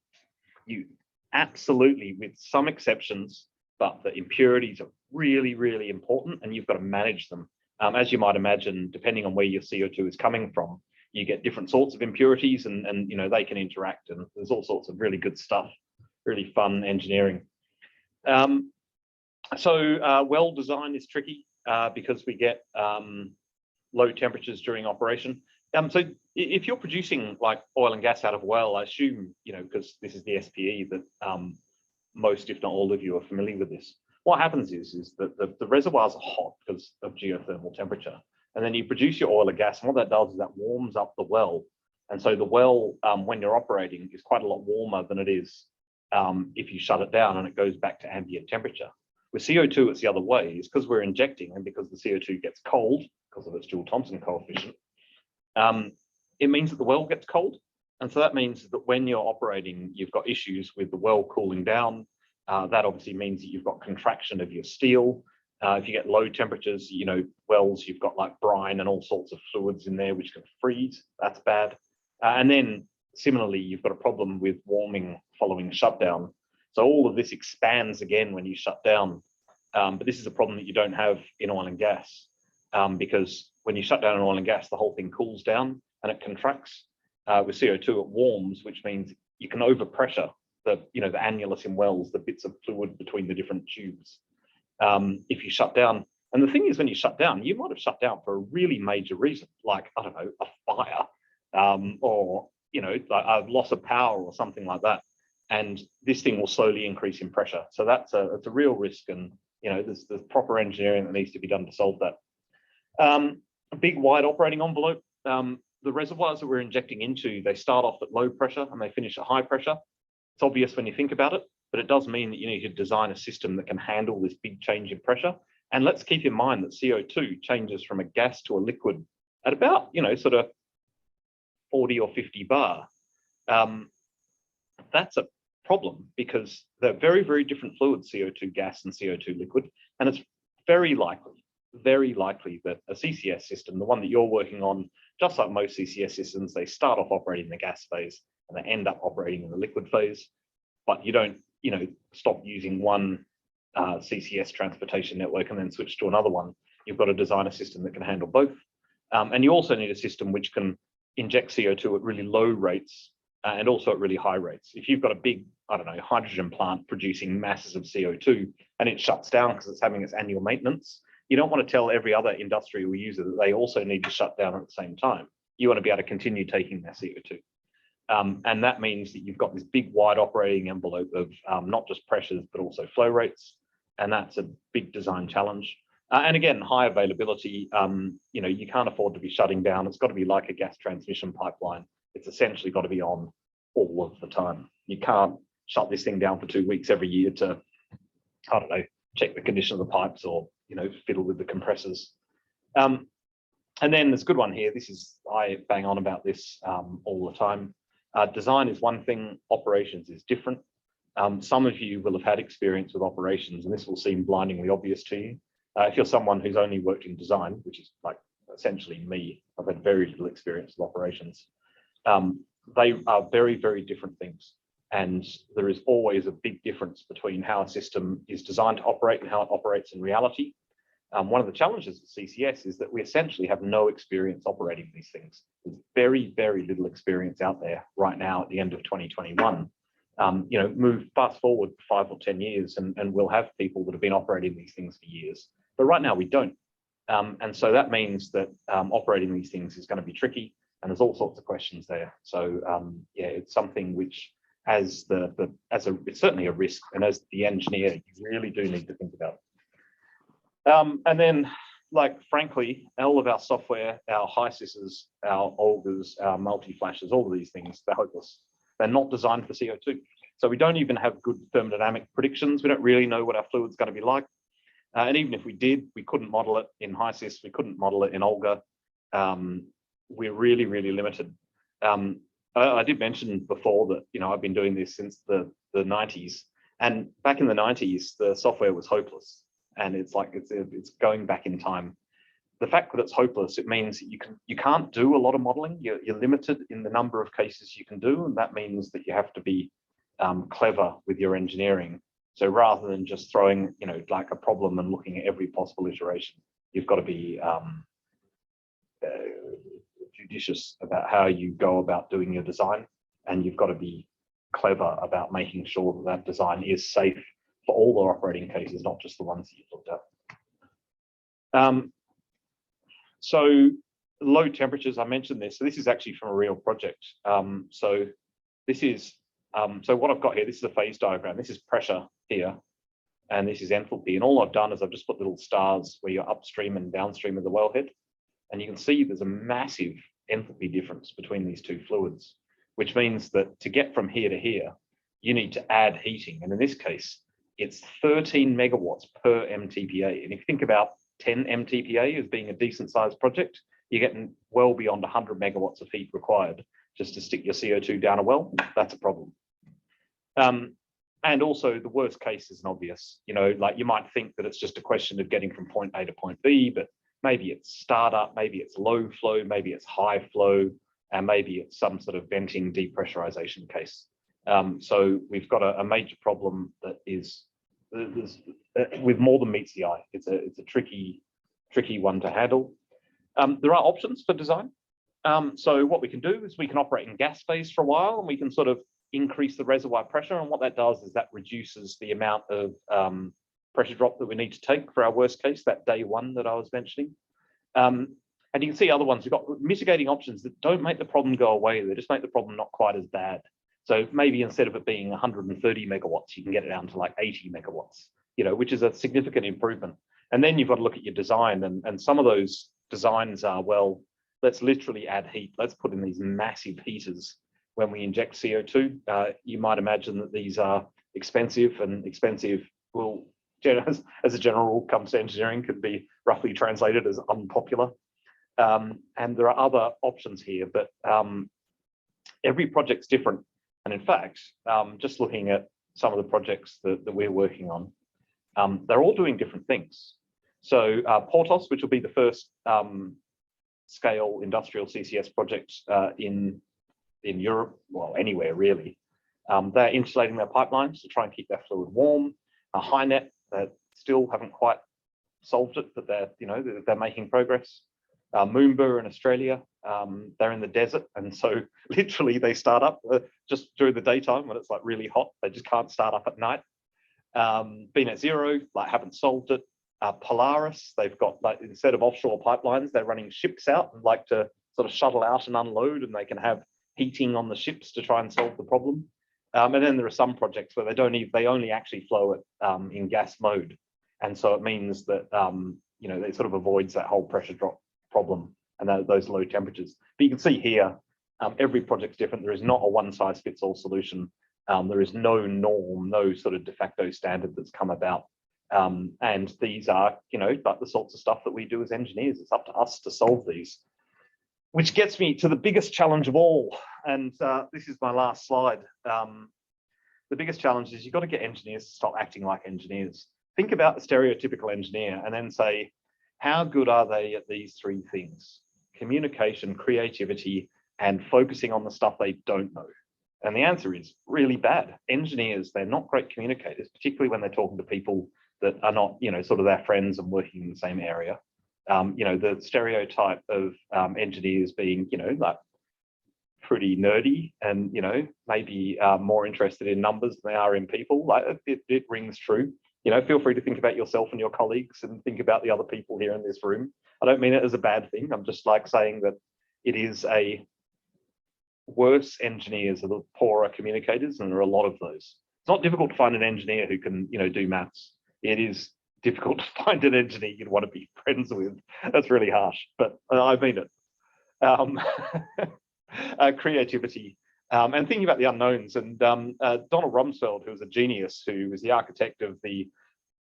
You absolutely, with some exceptions, but the impurities are really, really important, and you've got to manage them. As you might imagine, depending on where your CO2 is coming from, you get different sorts of impurities, and they can interact, and there's all sorts of really good stuff. Really fun engineering. Well design is tricky because we get low temperatures during operation. So if you're producing like oil and gas out of a well, I assume, because this is the SPE that most, if not all of you are familiar with this. What happens is that the reservoirs are hot because of geothermal temperature. And then you produce your oil and gas, and what that does is that warms up the well. And so the well, when you're operating, is quite a lot warmer than it is if you shut it down and it goes back to ambient temperature. With CO2, it's the other way. It's because we're injecting, and because the CO2 gets cold because of its Joule-Thomson coefficient, it means that the well gets cold. And so that means that when you're operating, you've got issues with the well cooling down. That obviously means that you've got contraction of your steel. If you get low temperatures, you know, wells, you've got like brine and all sorts of fluids in there which can freeze. That's bad. And then similarly, you've got a problem with warming following shutdown. So all of this expands again when you shut down. But this is a problem that you don't have in oil and gas, because when you shut down in oil and gas, the whole thing cools down and it contracts. With CO2, it warms, which means you can overpressure the annulus in wells, the bits of fluid between the different tubes. If you shut down, and the thing is, when you shut down, you might have shut down for a really major reason, like, I don't know, a fire, or, you know, like a loss of power or something like that. And this thing will slowly increase in pressure. So it's a real risk, and, you know, there's proper engineering that needs to be done to solve that. A big wide operating envelope. The reservoirs that we're injecting into, they start off at low pressure and they finish at high pressure. It's obvious when you think about it, but it does mean that you need to design a system that can handle this big change in pressure. And let's keep in mind that CO2 changes from a gas to a liquid at about, you know, sort of 40 or 50 bar. That's a problem because they're very, very different fluids, CO2 gas and CO2 liquid. And it's very likely that a CCS system, the one that you're working on, just like most CCS systems, they start off operating in the gas phase and they end up operating in the liquid phase. But you don't, you know, stop using one CCS transportation network and then switch to another one. You've got to design a system that can handle both. And you also need a system which can inject CO2 at really low rates and also at really high rates. If you've got a big, I don't know, hydrogen plant producing masses of CO2 and it shuts down because it's having its annual maintenance, you don't want to tell every other industrial user that they also need to shut down at the same time. You want to be able to continue taking their CO2. And that means that you've got this big wide operating envelope of not just pressures, but also flow rates. And that's a big design challenge. And again, high availability, you know, you can't afford to be shutting down. It's got to be like a gas transmission pipeline. It's essentially got to be on all of the time. You can't shut this thing down for 2 weeks every year to, I don't know, check the condition of the pipes or, you know, fiddle with the compressors. And then there's a good one here. This is, I bang on about this all the time. Design is one thing, operations is different. Some of you will have had experience with operations, and this will seem blindingly obvious to you. If you're someone who's only worked in design, which is like essentially me, I've had very little experience with operations. They are very, very different things. And there is always a big difference between how a system is designed to operate and how it operates in reality. One of the challenges with CCS is that we essentially have no experience operating these things. There's very, very little experience out there right now at the end of 2021. You know, fast forward 5 or 10 years and we'll have people that have been operating these things for years. But right now we don't. And so that means that operating these things is going to be tricky, and there's all sorts of questions there. So yeah, it's something which it's certainly a risk, and as the engineer, you really do need to think about it. And then, like, frankly, all of our software, our HYSYSs, our Olgas, our multi-flashes, all of these things, they're hopeless. They're not designed for CO2. So we don't even have good thermodynamic predictions. We don't really know what our fluid's going to be like. And even if we did, we couldn't model it in HYSYS. We couldn't model it in Olga. We're really, really limited. I did mention before that, you know, I've been doing this since the 90s. And back in the 90s, the software was hopeless. And it's like it's going back in time. The fact that it's hopeless, it means that you can't do a lot of modeling. You're limited in the number of cases you can do, and that means that you have to be clever with your engineering. So rather than just throwing, you know, like a problem and looking at every possible iteration, you've got to be judicious about how you go about doing your design, and you've got to be clever about making sure that that design is safe for all the operating cases, not just the ones that you've looked at. So low temperatures, I mentioned this. So this is actually from a real project. So this is, so what I've got here, this is a phase diagram. This is pressure here, and this is enthalpy. And all I've done is I've just put little stars where you're upstream and downstream of the wellhead. And you can see there's a massive enthalpy difference between these two fluids, which means that to get from here to here, you need to add heating. And in this case, it's 13 megawatts per MTPA. And if you think about 10 MTPA as being a decent sized project, you're getting well beyond 100 megawatts of heat required just to stick your CO2 down a well. That's a problem. And And also the worst case isn't obvious. You know, like you might think that it's just a question of getting from point A to point B, but maybe it's startup, maybe it's low flow, maybe it's high flow, and maybe it's some sort of venting depressurization case. So we've got a major problem that is with more than meets the eye. It's a tricky one to handle. There are options for design. So what we can do is we can operate in gas phase for a while, and we can sort of increase the reservoir pressure. And what that does is that reduces the amount of pressure drop that we need to take for our worst case, that day one that I was mentioning. And you can see other ones. We've got mitigating options that don't make the problem go away. They just make the problem not quite as bad. So maybe instead of it being 130 megawatts, you can get it down to like 80 megawatts, you know, which is a significant improvement. And then you've got to look at your design, and some of those designs are, well, let's literally add heat. Let's put in these massive heaters when we inject CO2. You might imagine that these are expensive, and expensive will, as a general rule, comes to engineering, could be roughly translated as unpopular. And there are other options here, but every project's different. And in fact, just looking at some of the projects that we're working on, they're all doing different things. So Portos, which will be the first scale industrial CCS project in Europe, well, anywhere really, they're insulating their pipelines to try and keep their fluid warm. HyNet, still haven't quite solved it, but they're making progress. Moomba in Australia, they're in the desert, and so literally they start up just during the daytime when it's like really hot. They just can't start up at night. Net Zero, like, haven't solved it. Polaris, they've got, like, instead of offshore pipelines, they're running ships out and like to sort of shuttle out and unload, and they can have heating on the ships to try and solve the problem. And then there are some projects where they only actually flow it in gas mode, and so it means that it sort of avoids that whole pressure drop problem and those low temperatures. But you can see here, every project's different. There is not a one-size-fits-all solution. There is no norm, no sort of de facto standard that's come about. And these are, like the sorts of stuff that we do as engineers. It's up to us to solve these, which gets me to the biggest challenge of all. And this is my last slide. The biggest challenge is you've got to get engineers to stop acting like engineers. Think about the stereotypical engineer and then say, how good are they at these three things? Communication, creativity, and focusing on the stuff they don't know. And the answer is really bad. Engineers, they're not great communicators, particularly when they're talking to people that are not, sort of their friends and working in the same area. The stereotype of engineers being, like pretty nerdy and, maybe more interested in numbers than they are in people, like it rings true. Feel free to think about yourself and your colleagues and think about the other people here in this room. I don't mean it as a bad thing. I'm just like saying that it is worse engineers are the poorer communicators, and there are a lot of those. It's not difficult to find an engineer who can, do maths. It is difficult to find an engineer you'd want to be friends with. That's really harsh, but I mean it. Creativity. And thinking about the unknowns, and Donald Rumsfeld, who was a genius, who was the architect of the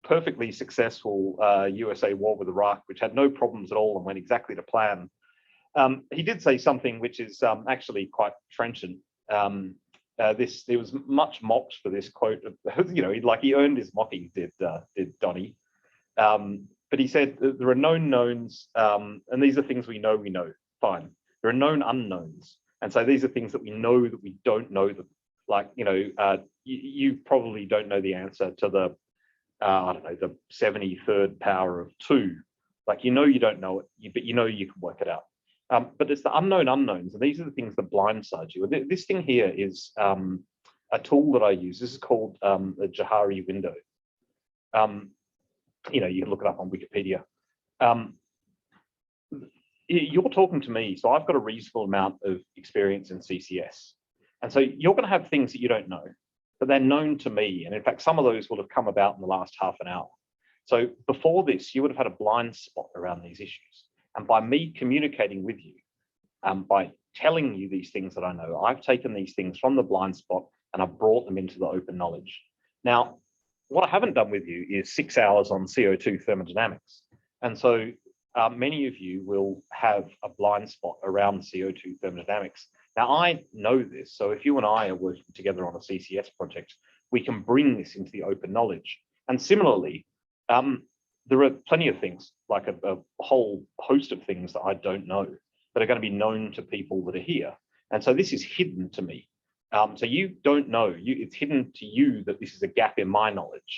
perfectly successful USA war with Iraq, which had no problems at all and went exactly to plan. He did say something which is actually quite trenchant. He was much mocked for this quote. He earned his mocking, did Donnie. But he said there are known knowns, and these are things we know. Fine. There are known unknowns. And so these are things that we know that we don't know them. Like, you probably don't know the answer to the, the 73rd power of 2. Like, you don't know it, but you can work it out. But it's the unknown unknowns, and these are the things that blindside you. This thing here is a tool that I use. This is called the Johari window. You can look it up on Wikipedia. You're talking to me, so I've got a reasonable amount of experience in CCS. And so you're going to have things that you don't know, but they're known to me. And in fact, some of those will have come about in the last half an hour. So before this, you would have had a blind spot around these issues. And by me communicating with you, by telling you these things that I know, I've taken these things from the blind spot and I've brought them into the open knowledge. Now, what I haven't done with you is 6 hours on CO2 thermodynamics. And so many of you will have a blind spot around CO2 thermodynamics. Now, I know this, so if you and I are working together on a CCS project, we can bring this into the open knowledge. And similarly, there are plenty of things, like a whole host of things that I don't know that are going to be known to people that are here. And so this is hidden to me. So you don't know, it's hidden to you that this is a gap in my knowledge.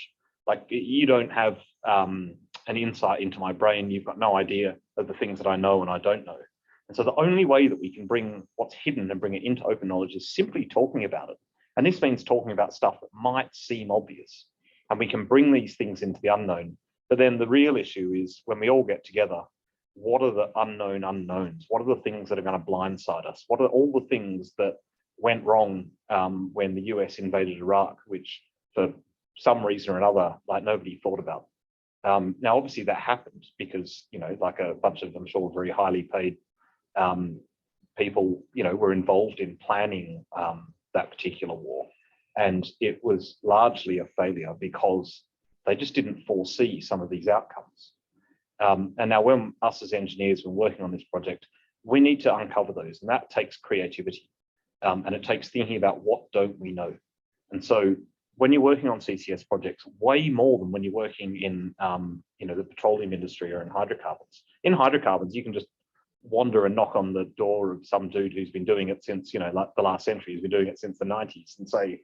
Like you don't have an insight into my brain. You've got no idea of the things that I know and I don't know. And so the only way that we can bring what's hidden and bring it into open knowledge is simply talking about it. And this means talking about stuff that might seem obvious. And we can bring these things into the unknown. But then the real issue is when we all get together, what are the unknown unknowns? What are the things that are going to blindside us? What are all the things that went wrong when the US invaded Iraq, which for some reason or another, like nobody thought about? Now, obviously that happened because, you know, like a bunch of, I'm sure, very highly paid people, you know, were involved in planning that particular war. And it was largely a failure because they just didn't foresee some of these outcomes. And now when us as engineers were working on this project, we need to uncover those, and that takes creativity. And it takes thinking about what don't we know. And so when you're working on CCS projects, way more than when you're working in you know, the petroleum industry or in hydrocarbons. In hydrocarbons, you can just wander and knock on the door of some dude who's been doing it since, you know, like the last century, who's been doing it since the 90s, and say,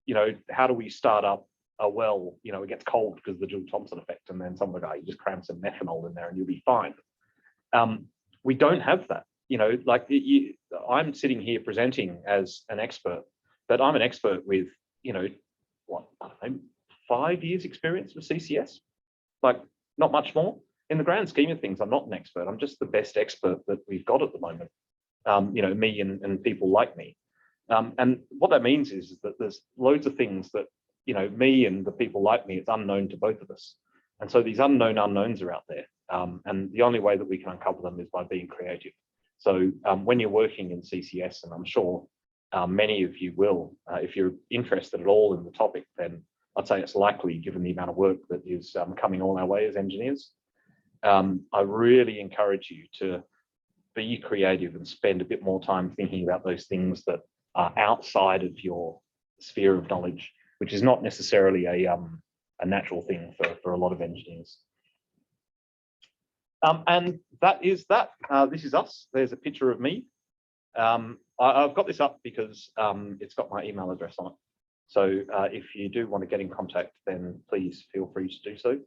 you know, how do we start up a well? You know, it gets cold because of the Joule-Thomson effect, and then some of the guy, you just cram some methanol in there and you'll be fine. We don't have that. You know, like I'm sitting here presenting as an expert, but I'm an expert with, you know, what, I don't know, 5 years experience with CCS, like not much more. In the grand scheme of things, I'm not an expert. I'm just the best expert that we've got at the moment. You know, me and people like me. And what that means is that there's loads of things that, you know, me and the people like me, it's unknown to both of us. And so these unknown unknowns are out there. And the only way that we can uncover them is by being creative. So when you're working in CCS, and I'm sure many of you will, if you're interested at all in the topic, then I'd say it's likely, given the amount of work that is coming all our way as engineers. I really encourage you to be creative and spend a bit more time thinking about those things that are outside of your sphere of knowledge, which is not necessarily a natural thing for a lot of engineers. And that is that. This is us. There's a picture of me. I've got this up because it's got my email address on it. So if you do want to get in contact, then please feel free to do so.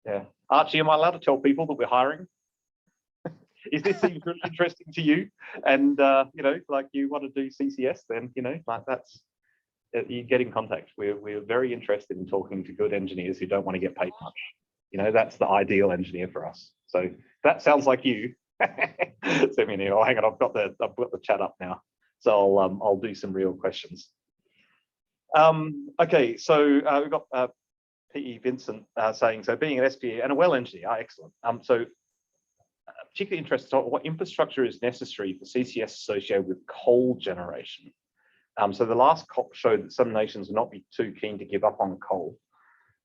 Yeah, Archie, am I allowed to tell people that we're hiring? Is this seems really interesting to you? And you know, like you want to do CCS, then you know, like that's you get in contact. We're very interested in talking to good engineers who don't want to get paid much. You know, that's the ideal engineer for us. So that sounds like you. Send me an email. Hang on, I've got the chat up now. So I'll do some real questions. Okay, so we've got P.E. Vincent saying, so being an SPE and a well engineer, excellent. So particularly interested in what infrastructure is necessary for CCS associated with coal generation. So the last COP showed that some nations will not be too keen to give up on coal.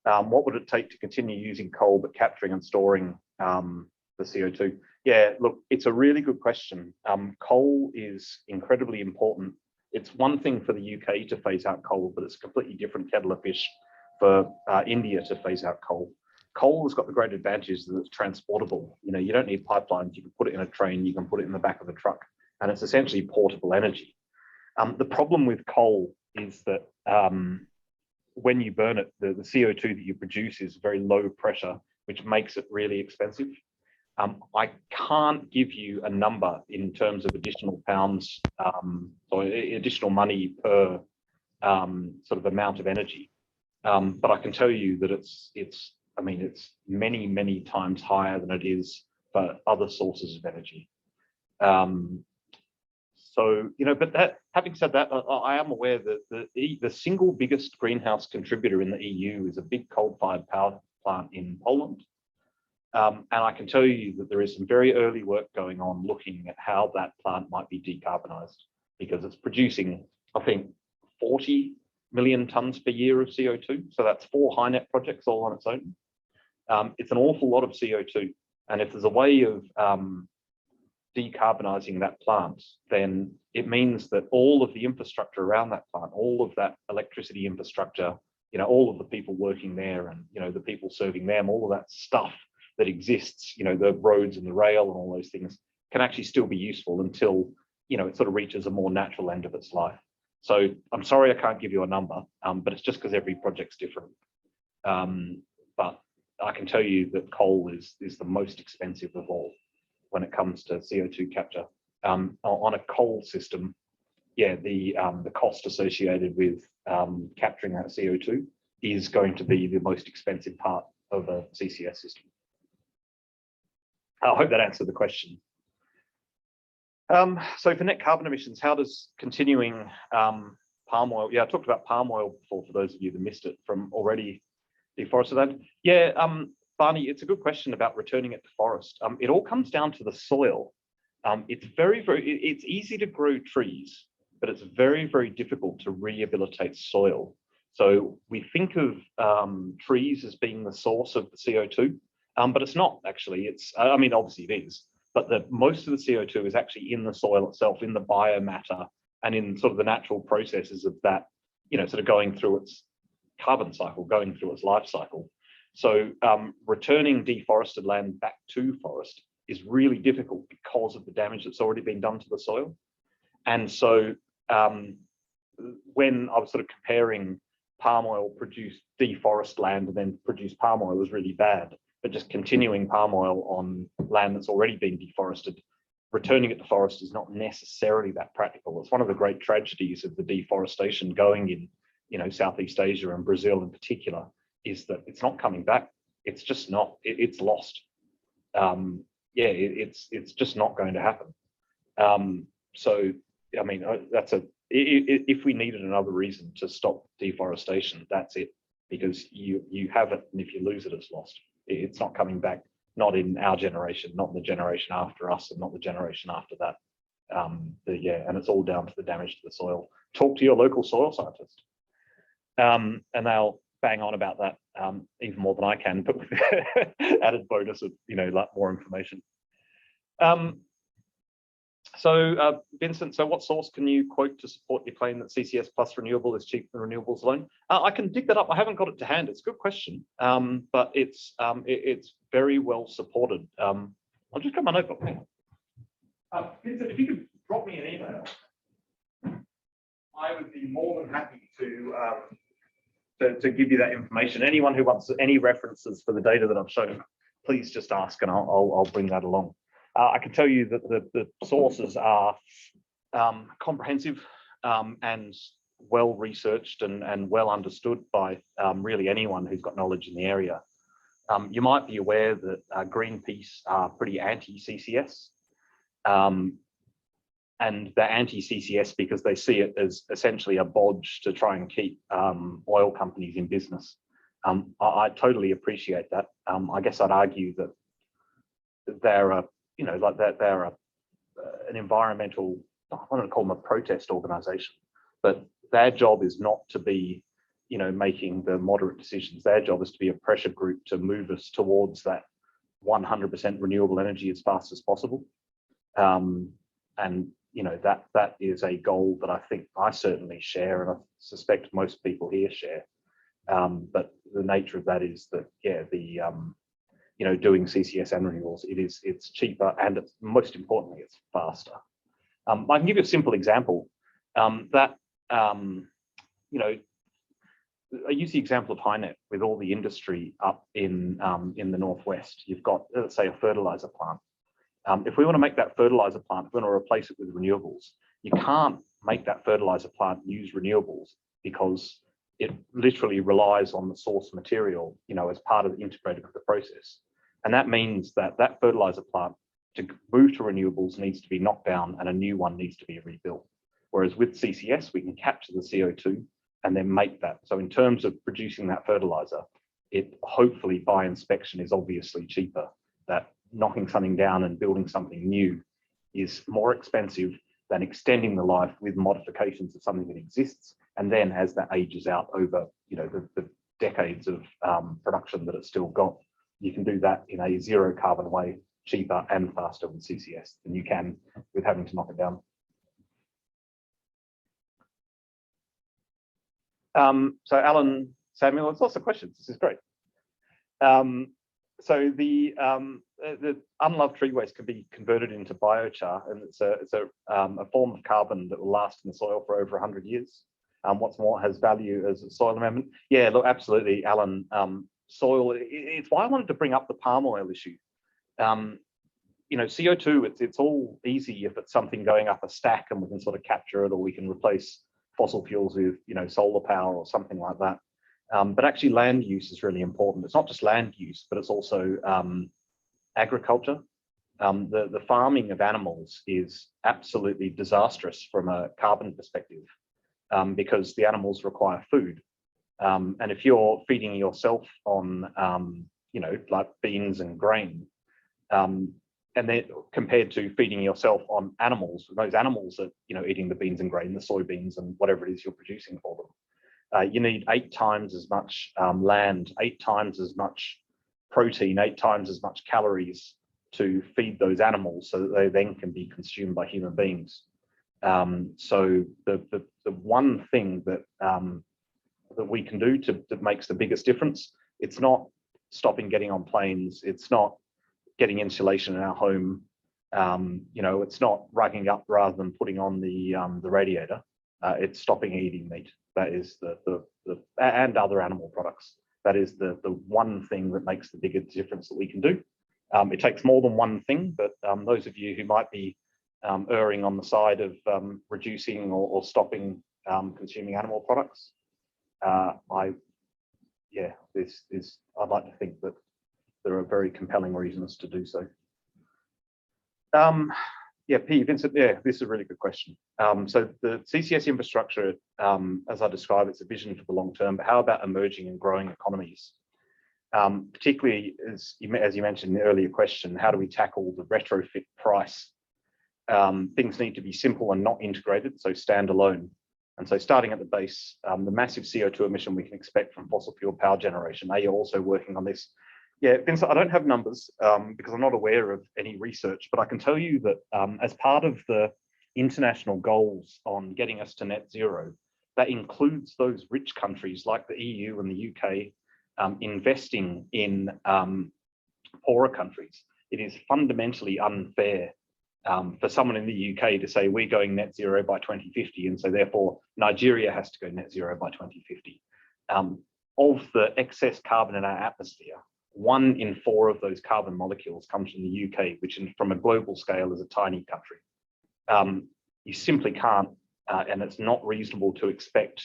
What would it take to continue using coal but capturing and storing the CO2? Yeah, look, it's a really good question. Coal is incredibly important. It's one thing for the UK to phase out coal, but it's a completely different kettle of fish for India to phase out coal. Coal has got the great advantage that it's transportable. You know, you don't need pipelines. You can put it in a train, you can put it in the back of a truck, and it's essentially portable energy. The problem with coal is that when you burn it, the CO2 that you produce is very low pressure, which makes it really expensive. I can't give you a number in terms of additional pounds or additional money per sort of amount of energy. But I can tell you that it's many, many times higher than it is for other sources of energy. So, you know, but that, having said that, I am aware that the single biggest greenhouse contributor in the EU is a big coal-fired power plant in Poland. And I can tell you that there is some very early work going on looking at how that plant might be decarbonised, because it's producing, I think, 40 million tonnes per year of CO2. So that's 4 HyNet projects all on its own. It's an awful lot of CO2. And if there's a way of decarbonising that plant, then it means that all of the infrastructure around that plant, all of that electricity infrastructure, all of the people working there and, the people serving them, all of that stuff that exists, the roads and the rail and all those things can actually still be useful until, it sort of reaches a more natural end of its life. So I'm sorry, I can't give you a number, but it's just because every project's different. But I can tell you that coal is the most expensive of all when it comes to CO2 capture. On a coal system, the cost associated with capturing that CO2 is going to be the most expensive part of a CCS system. I hope that answered the question. So for net carbon emissions, how does continuing palm oil? Yeah, I talked about palm oil before, for those of you that missed it, from already deforested land. Yeah, Barney, it's a good question about returning it to forest. It all comes down to the soil. It's it's easy to grow trees, but it's very, very difficult to rehabilitate soil. So we think of trees as being the source of the CO2, but it's not actually. It's, I mean, obviously it is, but most of the CO2 is actually in the soil itself, in the biomatter, and in sort of the natural processes of that, sort of going through its carbon cycle, going through its life cycle. So returning deforested land back to forest is really difficult because of the damage that's already been done to the soil. And so when I was sort of comparing palm oil produced deforest land and then produce palm oil was really bad, but just continuing palm oil on land that's already been deforested, returning it to forest is not necessarily that practical. It's one of the great tragedies of the deforestation going in, Southeast Asia and Brazil in particular, is that it's not coming back. It's just not, it's lost. It's just not going to happen. So, I mean, if we needed another reason to stop deforestation, that's it, because you have it, and if you lose it, it's lost. It's not coming back, not in our generation, not the generation after us, and not the generation after that. And it's all down to the damage to the soil. Talk to your local soil scientist, and they'll bang on about that even more than I can, but with added bonus of like more information. So Vincent, so what source can you quote to support your claim that CCS plus renewable is cheaper than renewables alone? I can dig that up. I haven't got it to hand. It's a good question, but it's very well supported. I'll just grab my notebook. Vincent, if you could drop me an email, I would be more than happy to give you that information. Anyone who wants any references for the data that I've shown, please just ask, and I'll bring that along. I can tell you that the sources are comprehensive and well researched and well understood by really anyone who's got knowledge in the area. You might be aware that Greenpeace are pretty anti-CCS, and they're anti-CCS because they see it as essentially a bodge to try and keep oil companies in business. I totally appreciate that. I guess I'd argue that they're an environmental, I want to call them a protest organization, but their job is not to be, making the moderate decisions. Their job is to be a pressure group to move us towards that 100% renewable energy as fast as possible. And that is a goal that I think I certainly share, and I suspect most people here share. But the nature of that is that, doing CCS and renewables, it's cheaper, and it's, most importantly, it's faster. I can give you a simple example. I use the example of HyNet with all the industry up in the northwest. You've got, let's say, a fertilizer plant. If we want to make that fertilizer plant, if we want to replace it with renewables, you can't make that fertilizer plant use renewables because it literally relies on the source material, as part of the integrated with the process. And that means that fertilizer plant, to move to renewables, needs to be knocked down and a new one needs to be rebuilt. Whereas with CCS, we can capture the CO2 and then make that. So in terms of producing that fertilizer, it hopefully by inspection is obviously cheaper. That knocking something down and building something new is more expensive than extending the life with modifications of something that exists. And then as that ages out over, the decades of production that it's still got, you can do that in a zero carbon way cheaper and faster with CCS than you can with having to knock it down. So Alan, Samuel, there's lots of questions. This is great. So the unloved tree waste can be converted into biochar, and it's a form of carbon that will last in the soil for over 100 years. What's more, has value as a soil amendment. Yeah, look, absolutely, Alan. Soil. It's why I wanted to bring up the palm oil issue. You know, CO2. It's all easy if it's something going up a stack and we can sort of capture it, or we can replace fossil fuels with, you know, solar power or something like that. But actually land use is really important. It's not just land use, but it's also agriculture. The farming of animals is absolutely disastrous from a carbon perspective because the animals require food. And if you're feeding yourself on, you know, like beans and grain, and then compared to feeding yourself on animals, those animals are, you know, eating the beans and grain, the soybeans and whatever it is you're producing for them. You need 8 times as much land, 8 times as much protein, 8 times as much calories to feed those animals so that they then can be consumed by human beings. So the one thing that that we can do that makes the biggest difference, it's not stopping getting on planes, it's not getting insulation in our home, you know, it's not rugging up rather than putting on the radiator. It's stopping eating meat. That is the and other animal products. That is the one thing that makes the biggest difference that we can do. It takes more than one thing, but those of you who might be erring on the side of reducing or stopping consuming animal products, I'd like to think that there are very compelling reasons to do so. Yeah, P, Vincent, yeah, this is a really good question. So the CCS infrastructure, as I described, it's a vision for the long term, but how about emerging and growing economies? Particularly, as you mentioned in the earlier question, how do we tackle the retrofit price? Things need to be simple and not integrated, so standalone. And so starting at the base, the massive CO2 emission we can expect from fossil fuel power generation. Are you also working on this? Yeah, Vincent, I don't have numbers because I'm not aware of any research, but I can tell you that as part of the international goals on getting us to net zero, that includes those rich countries like the EU and the UK investing in poorer countries. It is fundamentally unfair for someone in the UK to say we're going net zero by 2050, and so therefore Nigeria has to go net zero by 2050. Of the excess carbon in our atmosphere, 1 in 4 of those carbon molecules comes from the UK, which from a global scale is a tiny country. You simply can't, and it's not reasonable to expect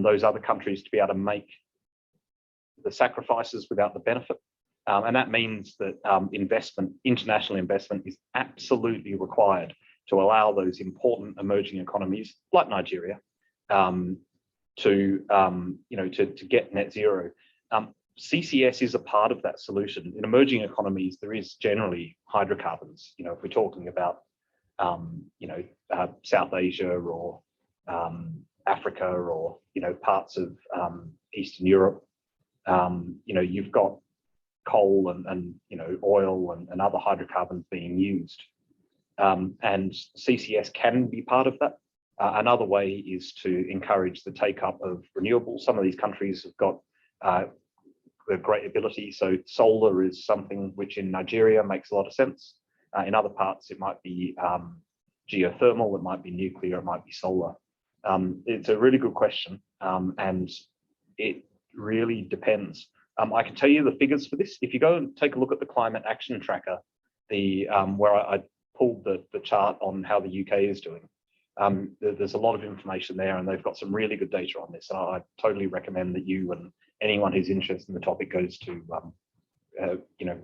those other countries to be able to make the sacrifices without the benefit. And that means that international investment is absolutely required to allow those important emerging economies like Nigeria to get net zero. CCS is a part of that solution. In emerging economies, there is generally hydrocarbons. You know, if we're talking about, South Asia or Africa or, parts of Eastern Europe, you've got coal and oil and other hydrocarbons being used. And CCS can be part of that. Another way is to encourage the take-up of renewables. Some of these countries have got a great ability. So solar is something which in Nigeria makes a lot of sense. In other parts, it might be geothermal, it might be nuclear, it might be solar. It's a really good question, and it really depends. I can tell you the figures for this. If you go and take a look at the climate action tracker, where I pulled the chart on how the UK is doing, there's a lot of information there, and they've got some really good data on this. And I totally recommend that you and anyone who's interested in the topic goes to,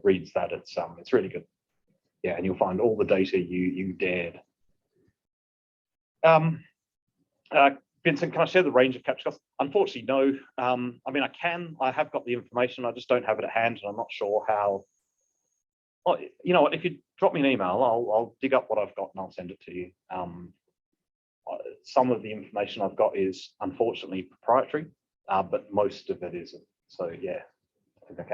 reads that. It's really good. Yeah, and you'll find all the data you dared. Vincent, can I share the range of capture costs? Unfortunately, no. I mean, I have got the information, I just don't have it at hand, and I'm not sure how. Well, you know what, if you drop me an email, I'll dig up what I've got and I'll send it to you. Some of the information I've got is unfortunately proprietary, but most of it isn't. So yeah, I think I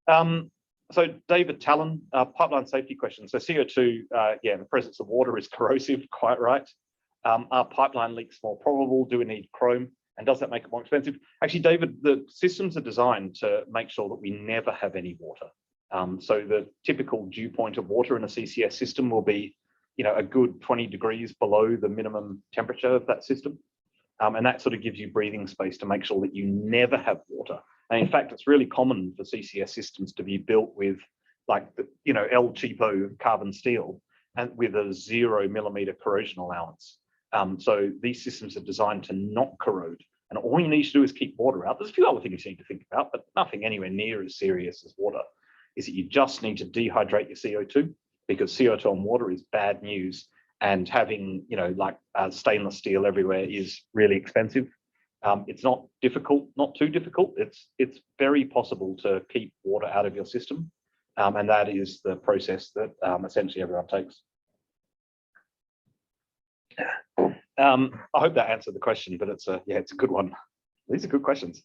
can. So David Talon, pipeline safety question. So CO2, yeah, in the presence of water is corrosive, quite right. Are pipeline leaks more probable? Do we need chrome? And does that make it more expensive? Actually, David, the systems are designed to make sure that we never have any water. So the typical dew point of water in a CCS system will be, a good 20 degrees below the minimum temperature of that system. And that sort of gives you breathing space to make sure that you never have water. And in fact, it's really common for CCS systems to be built with like, El Cheapo carbon steel and with a 0 millimeter corrosion allowance. So these systems are designed to not corrode. And all you need to do is keep water out. There's a few other things you need to think about, but nothing anywhere near as serious as water. Is that you just need to dehydrate your CO2, because CO2 on water is bad news. And having, stainless steel everywhere is really expensive. It's not difficult, not too difficult. It's very possible to keep water out of your system. And that is the process that essentially everyone takes. I hope that answered the question, but it's a good one. These are good questions.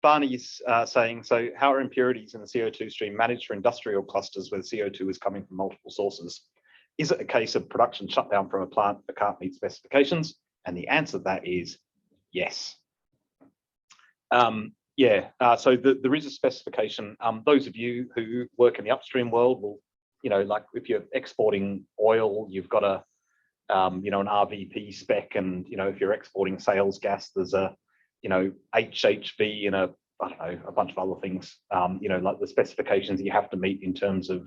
Barney's saying, so how are impurities in the CO2 stream managed for industrial clusters where CO2 is coming from multiple sources? Is it a case of production shutdown from a plant that can't meet specifications? And the answer to that is yes. So there is a specification. Those of you who work in the upstream world will, like if you're exporting oil, you've got a, an RVP spec, and if you're exporting sales gas, there's a HHV and a bunch of other things, like the specifications that you have to meet in terms of,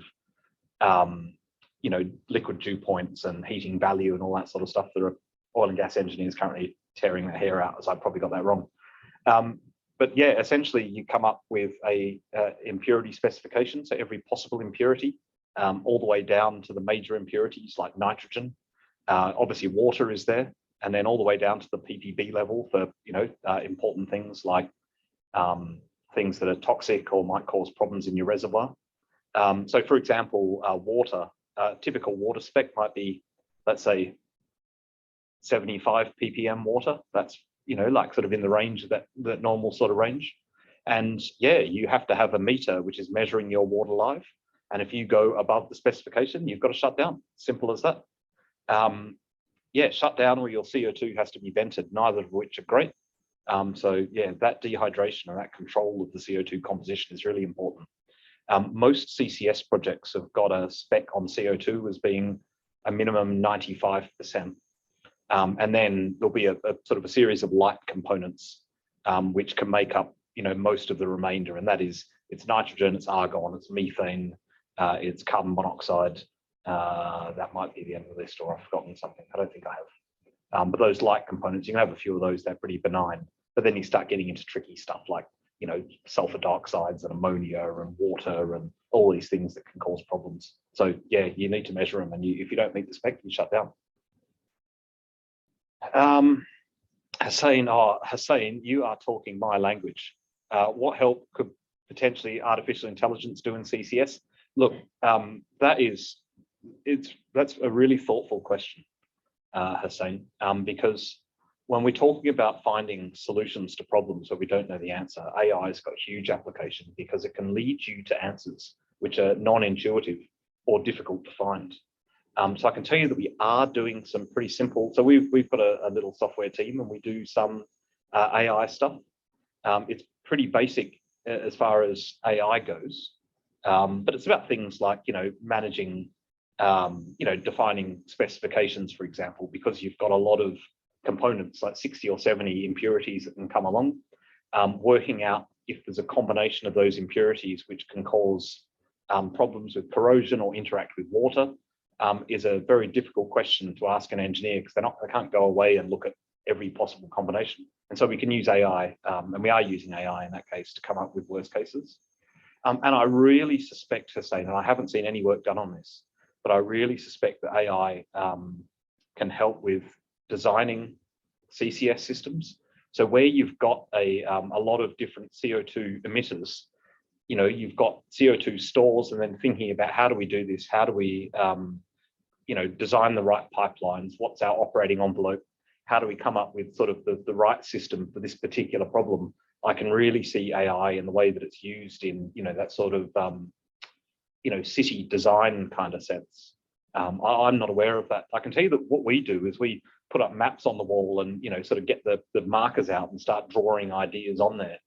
liquid dew points and heating value and all that sort of stuff. There are oil and gas engineers currently tearing their hair out, as I probably got that wrong. But yeah, essentially you come up with a impurity specification. So every possible impurity, all the way down to the major impurities like nitrogen. Obviously water is there. And then all the way down to the ppb level for important things like things that are toxic or might cause problems in your reservoir. So for example, water, typical water spec might be, let's say, 75 ppm water. That's like sort of in the range of that normal sort of range. And yeah, you have to have a meter which is measuring your water live. And if you go above the specification, you've got to shut down. Simple as that. Shut down, or your CO2 has to be vented, neither of which are great. So yeah, that dehydration and that control of the CO2 composition is really important. Most CCS projects have got a spec on CO2 as being a minimum 95%. And then there'll be a sort of a series of light components which can make up most of the remainder, and that is it's nitrogen, it's argon, it's methane, it's carbon monoxide. That might be the end of the list, or I've forgotten something. I don't think I have. But those light components, you can have a few of those, they're pretty benign. But then you start getting into tricky stuff like, sulfur dioxides and ammonia and water and all these things that can cause problems. So yeah, you need to measure them, and if you don't meet the spec, you shut down. Hussein, you are talking my language. What help could potentially artificial intelligence do in CCS? Look, that's a really thoughtful question, Hussein, because when we're talking about finding solutions to problems where we don't know the answer, AI has got huge application because it can lead you to answers which are non-intuitive or difficult to find. So I can tell you that we are doing some pretty simple. So we've got a little software team, and we do some AI stuff. It's pretty basic as far as AI goes, but it's about things like managing, defining specifications, for example, because you've got a lot of components like 60 or 70 impurities that can come along. Working out if there's a combination of those impurities which can cause problems with corrosion or interact with water. Is a very difficult question to ask an engineer, because they can't go away and look at every possible combination. And so we can use AI, and we are using AI in that case to come up with worst cases. And I really suspect, Hussein, and I haven't seen any work done on this, but I really suspect that AI can help with designing CCS systems. So where you've got a lot of different CO2 emitters, you've got CO2 stores, and then thinking about how do we do this? How do we, design the right pipelines? What's our operating envelope? How do we come up with sort of the right system for this particular problem? I can really see AI in the way that it's used in, that sort of city design kind of sense. I'm not aware of that. I can tell you that what we do is we put up maps on the wall and sort of get the markers out and start drawing ideas on there,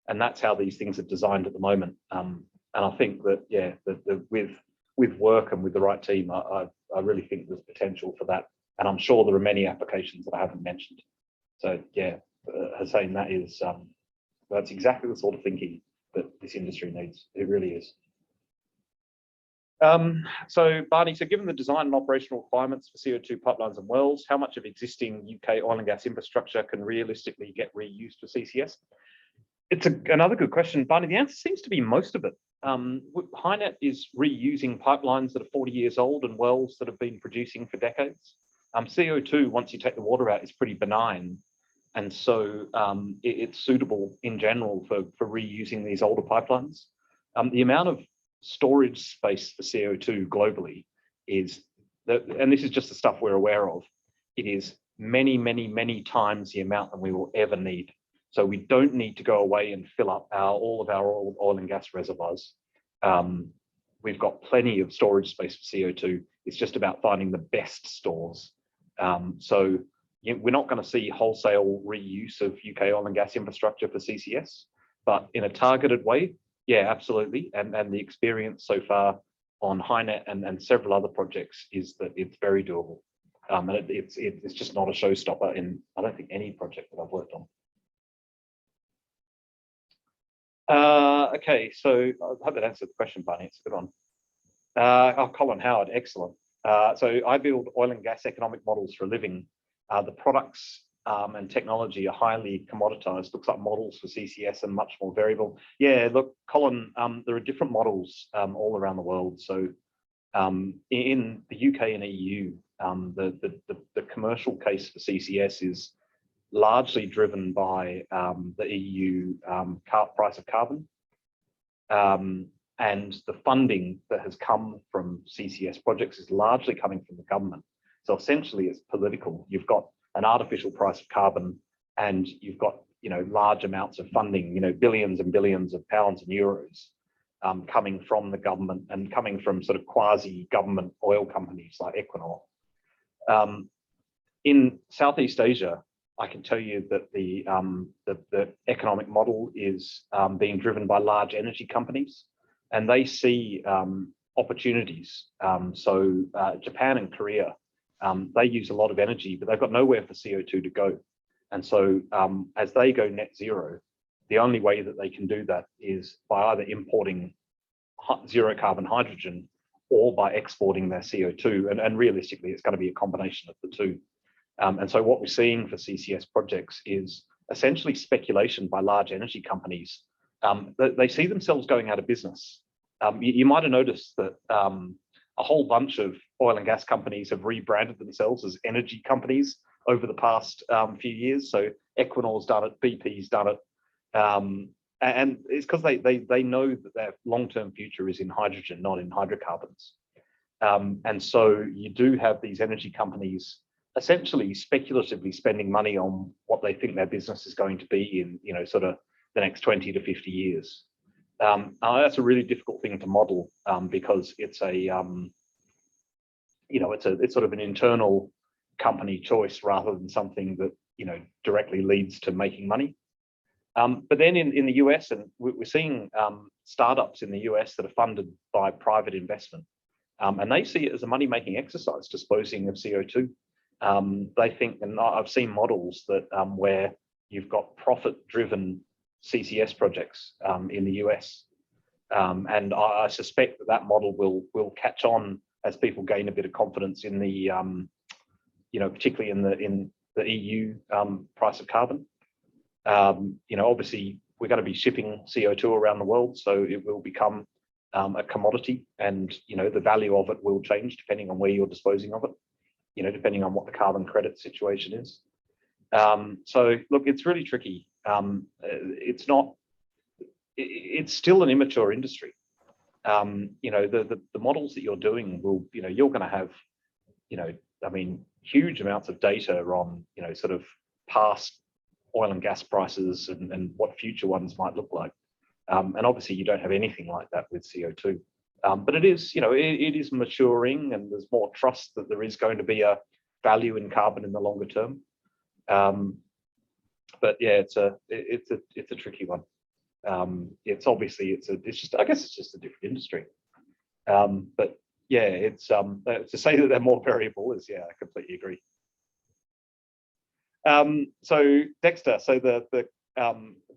and that's how these things are designed at the moment. And I think that with work and with the right team, I really think there's potential for that, and I'm sure there are many applications that I haven't mentioned. So yeah, Hussein, that's exactly the sort of thinking that this industry needs. It really is. So Barney, so given the design and operational requirements for CO2 pipelines and wells, how much of existing UK oil and gas infrastructure can realistically get reused for CCS? It's another good question, Barney. The answer seems to be most of it. HyNet is reusing pipelines that are 40 years old and wells that have been producing for decades. CO2, once you take the water out, is pretty benign. And so it's suitable in general for reusing these older pipelines. The amount of storage space for CO2 globally is, and this is just the stuff we're aware of, it is many, many, many times the amount that we will ever need. So we don't need to go away and fill up all of our oil and gas reservoirs. We've got plenty of storage space for CO2. It's just about finding the best stores. So we're not going to see wholesale reuse of UK oil and gas infrastructure for CCS, but in a targeted way, yeah, absolutely. And the experience so far on HyNet and several other projects is that it's very doable. And it's just not a showstopper in, I don't think, any project that I've worked on. Okay, so I hope that answered the question, Barney. It's a good one. Colin Howard, excellent. So I build oil and gas economic models for a living. The products and technology are highly commoditized. Looks like models for CCS and much more variable. Yeah, look, Colin, there are different models all around the world. So in the UK and EU, the commercial case for CCS is largely driven by the EU price of carbon. And the funding that has come from CCS projects is largely coming from the government. So essentially it's political. You've got an artificial price of carbon and you've got, large amounts of funding, billions and billions of pounds and euros coming from the government and coming from sort of quasi-government oil companies like Equinor. In Southeast Asia, I can tell you that the economic model is being driven by large energy companies, and they see opportunities. So Japan and Korea, they use a lot of energy, but they've got nowhere for CO2 to go. And so as they go net zero, the only way that they can do that is by either importing zero carbon hydrogen or by exporting their CO2. And realistically, it's going to be a combination of the two. And so what we're seeing for CCS projects is essentially speculation by large energy companies. They see themselves going out of business. You might have noticed that a whole bunch of oil and gas companies have rebranded themselves as energy companies over the past few years. So Equinor's done it, BP's done it. And it's because they know that their long-term future is in hydrogen, not in hydrocarbons. And so you do have these energy companies essentially speculatively spending money on what they think their business is going to be in, sort of the next 20 to 50 years. That's a really difficult thing to model because it's it's sort of an internal company choice rather than something that, directly leads to making money. But then in the US, and we're seeing startups in the US that are funded by private investment, and they see it as a money-making exercise, disposing of CO2. They think, and I've seen models that where you've got profit-driven CCS projects in the US, and I suspect that model will catch on as people gain a bit of confidence in the, particularly in the EU price of carbon. Obviously we're going to be shipping CO2 around the world, so it will become a commodity, and the value of it will change depending on where you're disposing of it. Depending on what the carbon credit situation is. So look, it's really tricky. It's still an immature industry. The models that you're doing will, you're going to have, huge amounts of data on, sort of past oil and gas prices and what future ones might look like. And obviously you don't have anything like that with CO2. But it is, it is maturing, and there's more trust that there is going to be a value in carbon in the longer term. But yeah, it's a tricky one. It's obviously I guess it's just a different industry. But yeah, it's to say that they're more variable is, yeah, I completely agree. So Dexter, so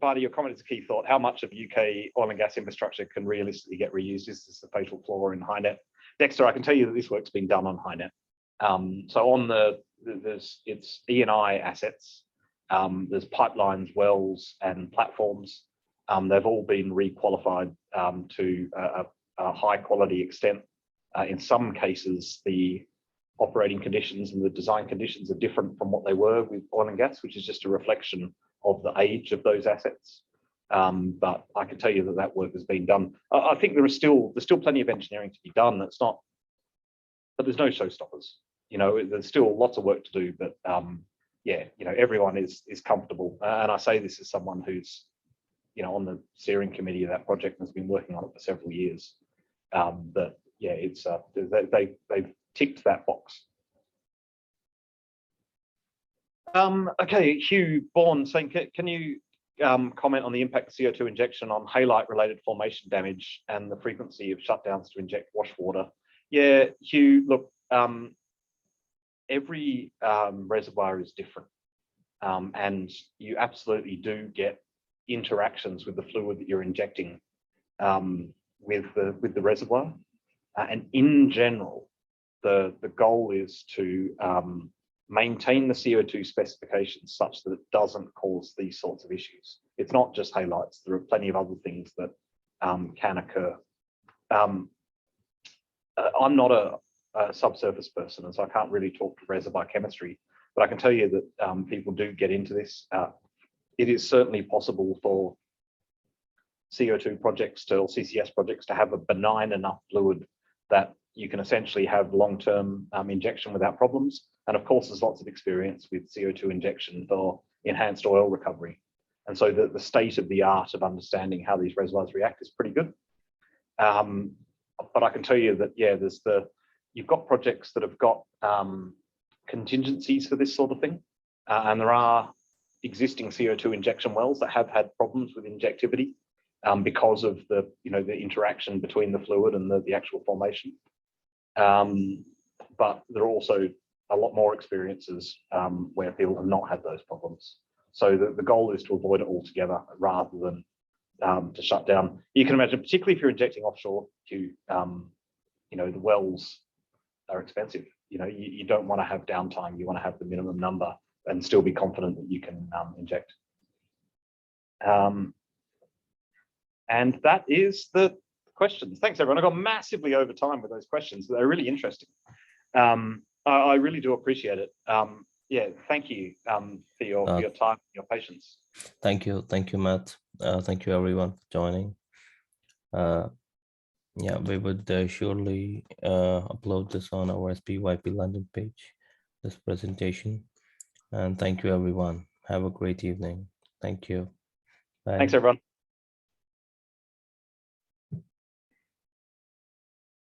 Bardi, your comment is a key thought. How much of UK oil and gas infrastructure can realistically get reused? Is this the fatal flaw in HyNet? Dexter, I can tell you that this work's been done on HyNet. So on it's E&I assets. There's pipelines, wells, and platforms. They've all been requalified to a high quality extent. In some cases, the operating conditions and the design conditions are different from what they were with oil and gas, which is just a reflection of the age of those assets. But I can tell you that work has been done. I think there's still plenty of engineering to be done. But there's no showstoppers. There's still lots of work to do. But yeah, everyone is comfortable. And I say this as someone who's on the steering committee of that project and has been working on it for several years. But yeah, it's they've ticked that box. Okay, Hugh Bourne saying, can you comment on the impact of CO2 injection on halite-related formation damage and the frequency of shutdowns to inject wash water? Yeah, Hugh, look, every reservoir is different, and you absolutely do get interactions with the fluid that you're injecting with the reservoir. And in general, the goal is to maintain the CO2 specifications such that it doesn't cause these sorts of issues. It's not just halites. There are plenty of other things that can occur. I'm not a subsurface person, and so I can't really talk to reservoir chemistry, but I can tell you that people do get into this. It is certainly possible for CO2 projects or CCS projects to have a benign enough fluid that you can essentially have long-term injection without problems. And of course, there's lots of experience with CO2 injection for enhanced oil recovery. And so the state of the art of understanding how these reservoirs react is pretty good. But I can tell you that, yeah, you've got projects that have got contingencies for this sort of thing. And there are existing CO2 injection wells that have had problems with injectivity because of the interaction between the fluid and the actual formation. But there are also a lot more experiences where people have not had those problems. So the goal is to avoid it altogether rather than to shut down. You can imagine, particularly if you're injecting offshore, the wells are expensive. You don't want to have downtime. You want to have the minimum number and still be confident that you can inject. And that is the questions. Thanks, everyone. I got massively over time with those questions. They're really interesting. I really do appreciate it. Yeah, thank you for your time, your patience. Thank you, Matt. Thank you, everyone, for joining. Yeah, we would surely upload this on our SPE YP London page, this presentation. And thank you, everyone. Have a great evening. Thank you. Bye. Thanks, everyone.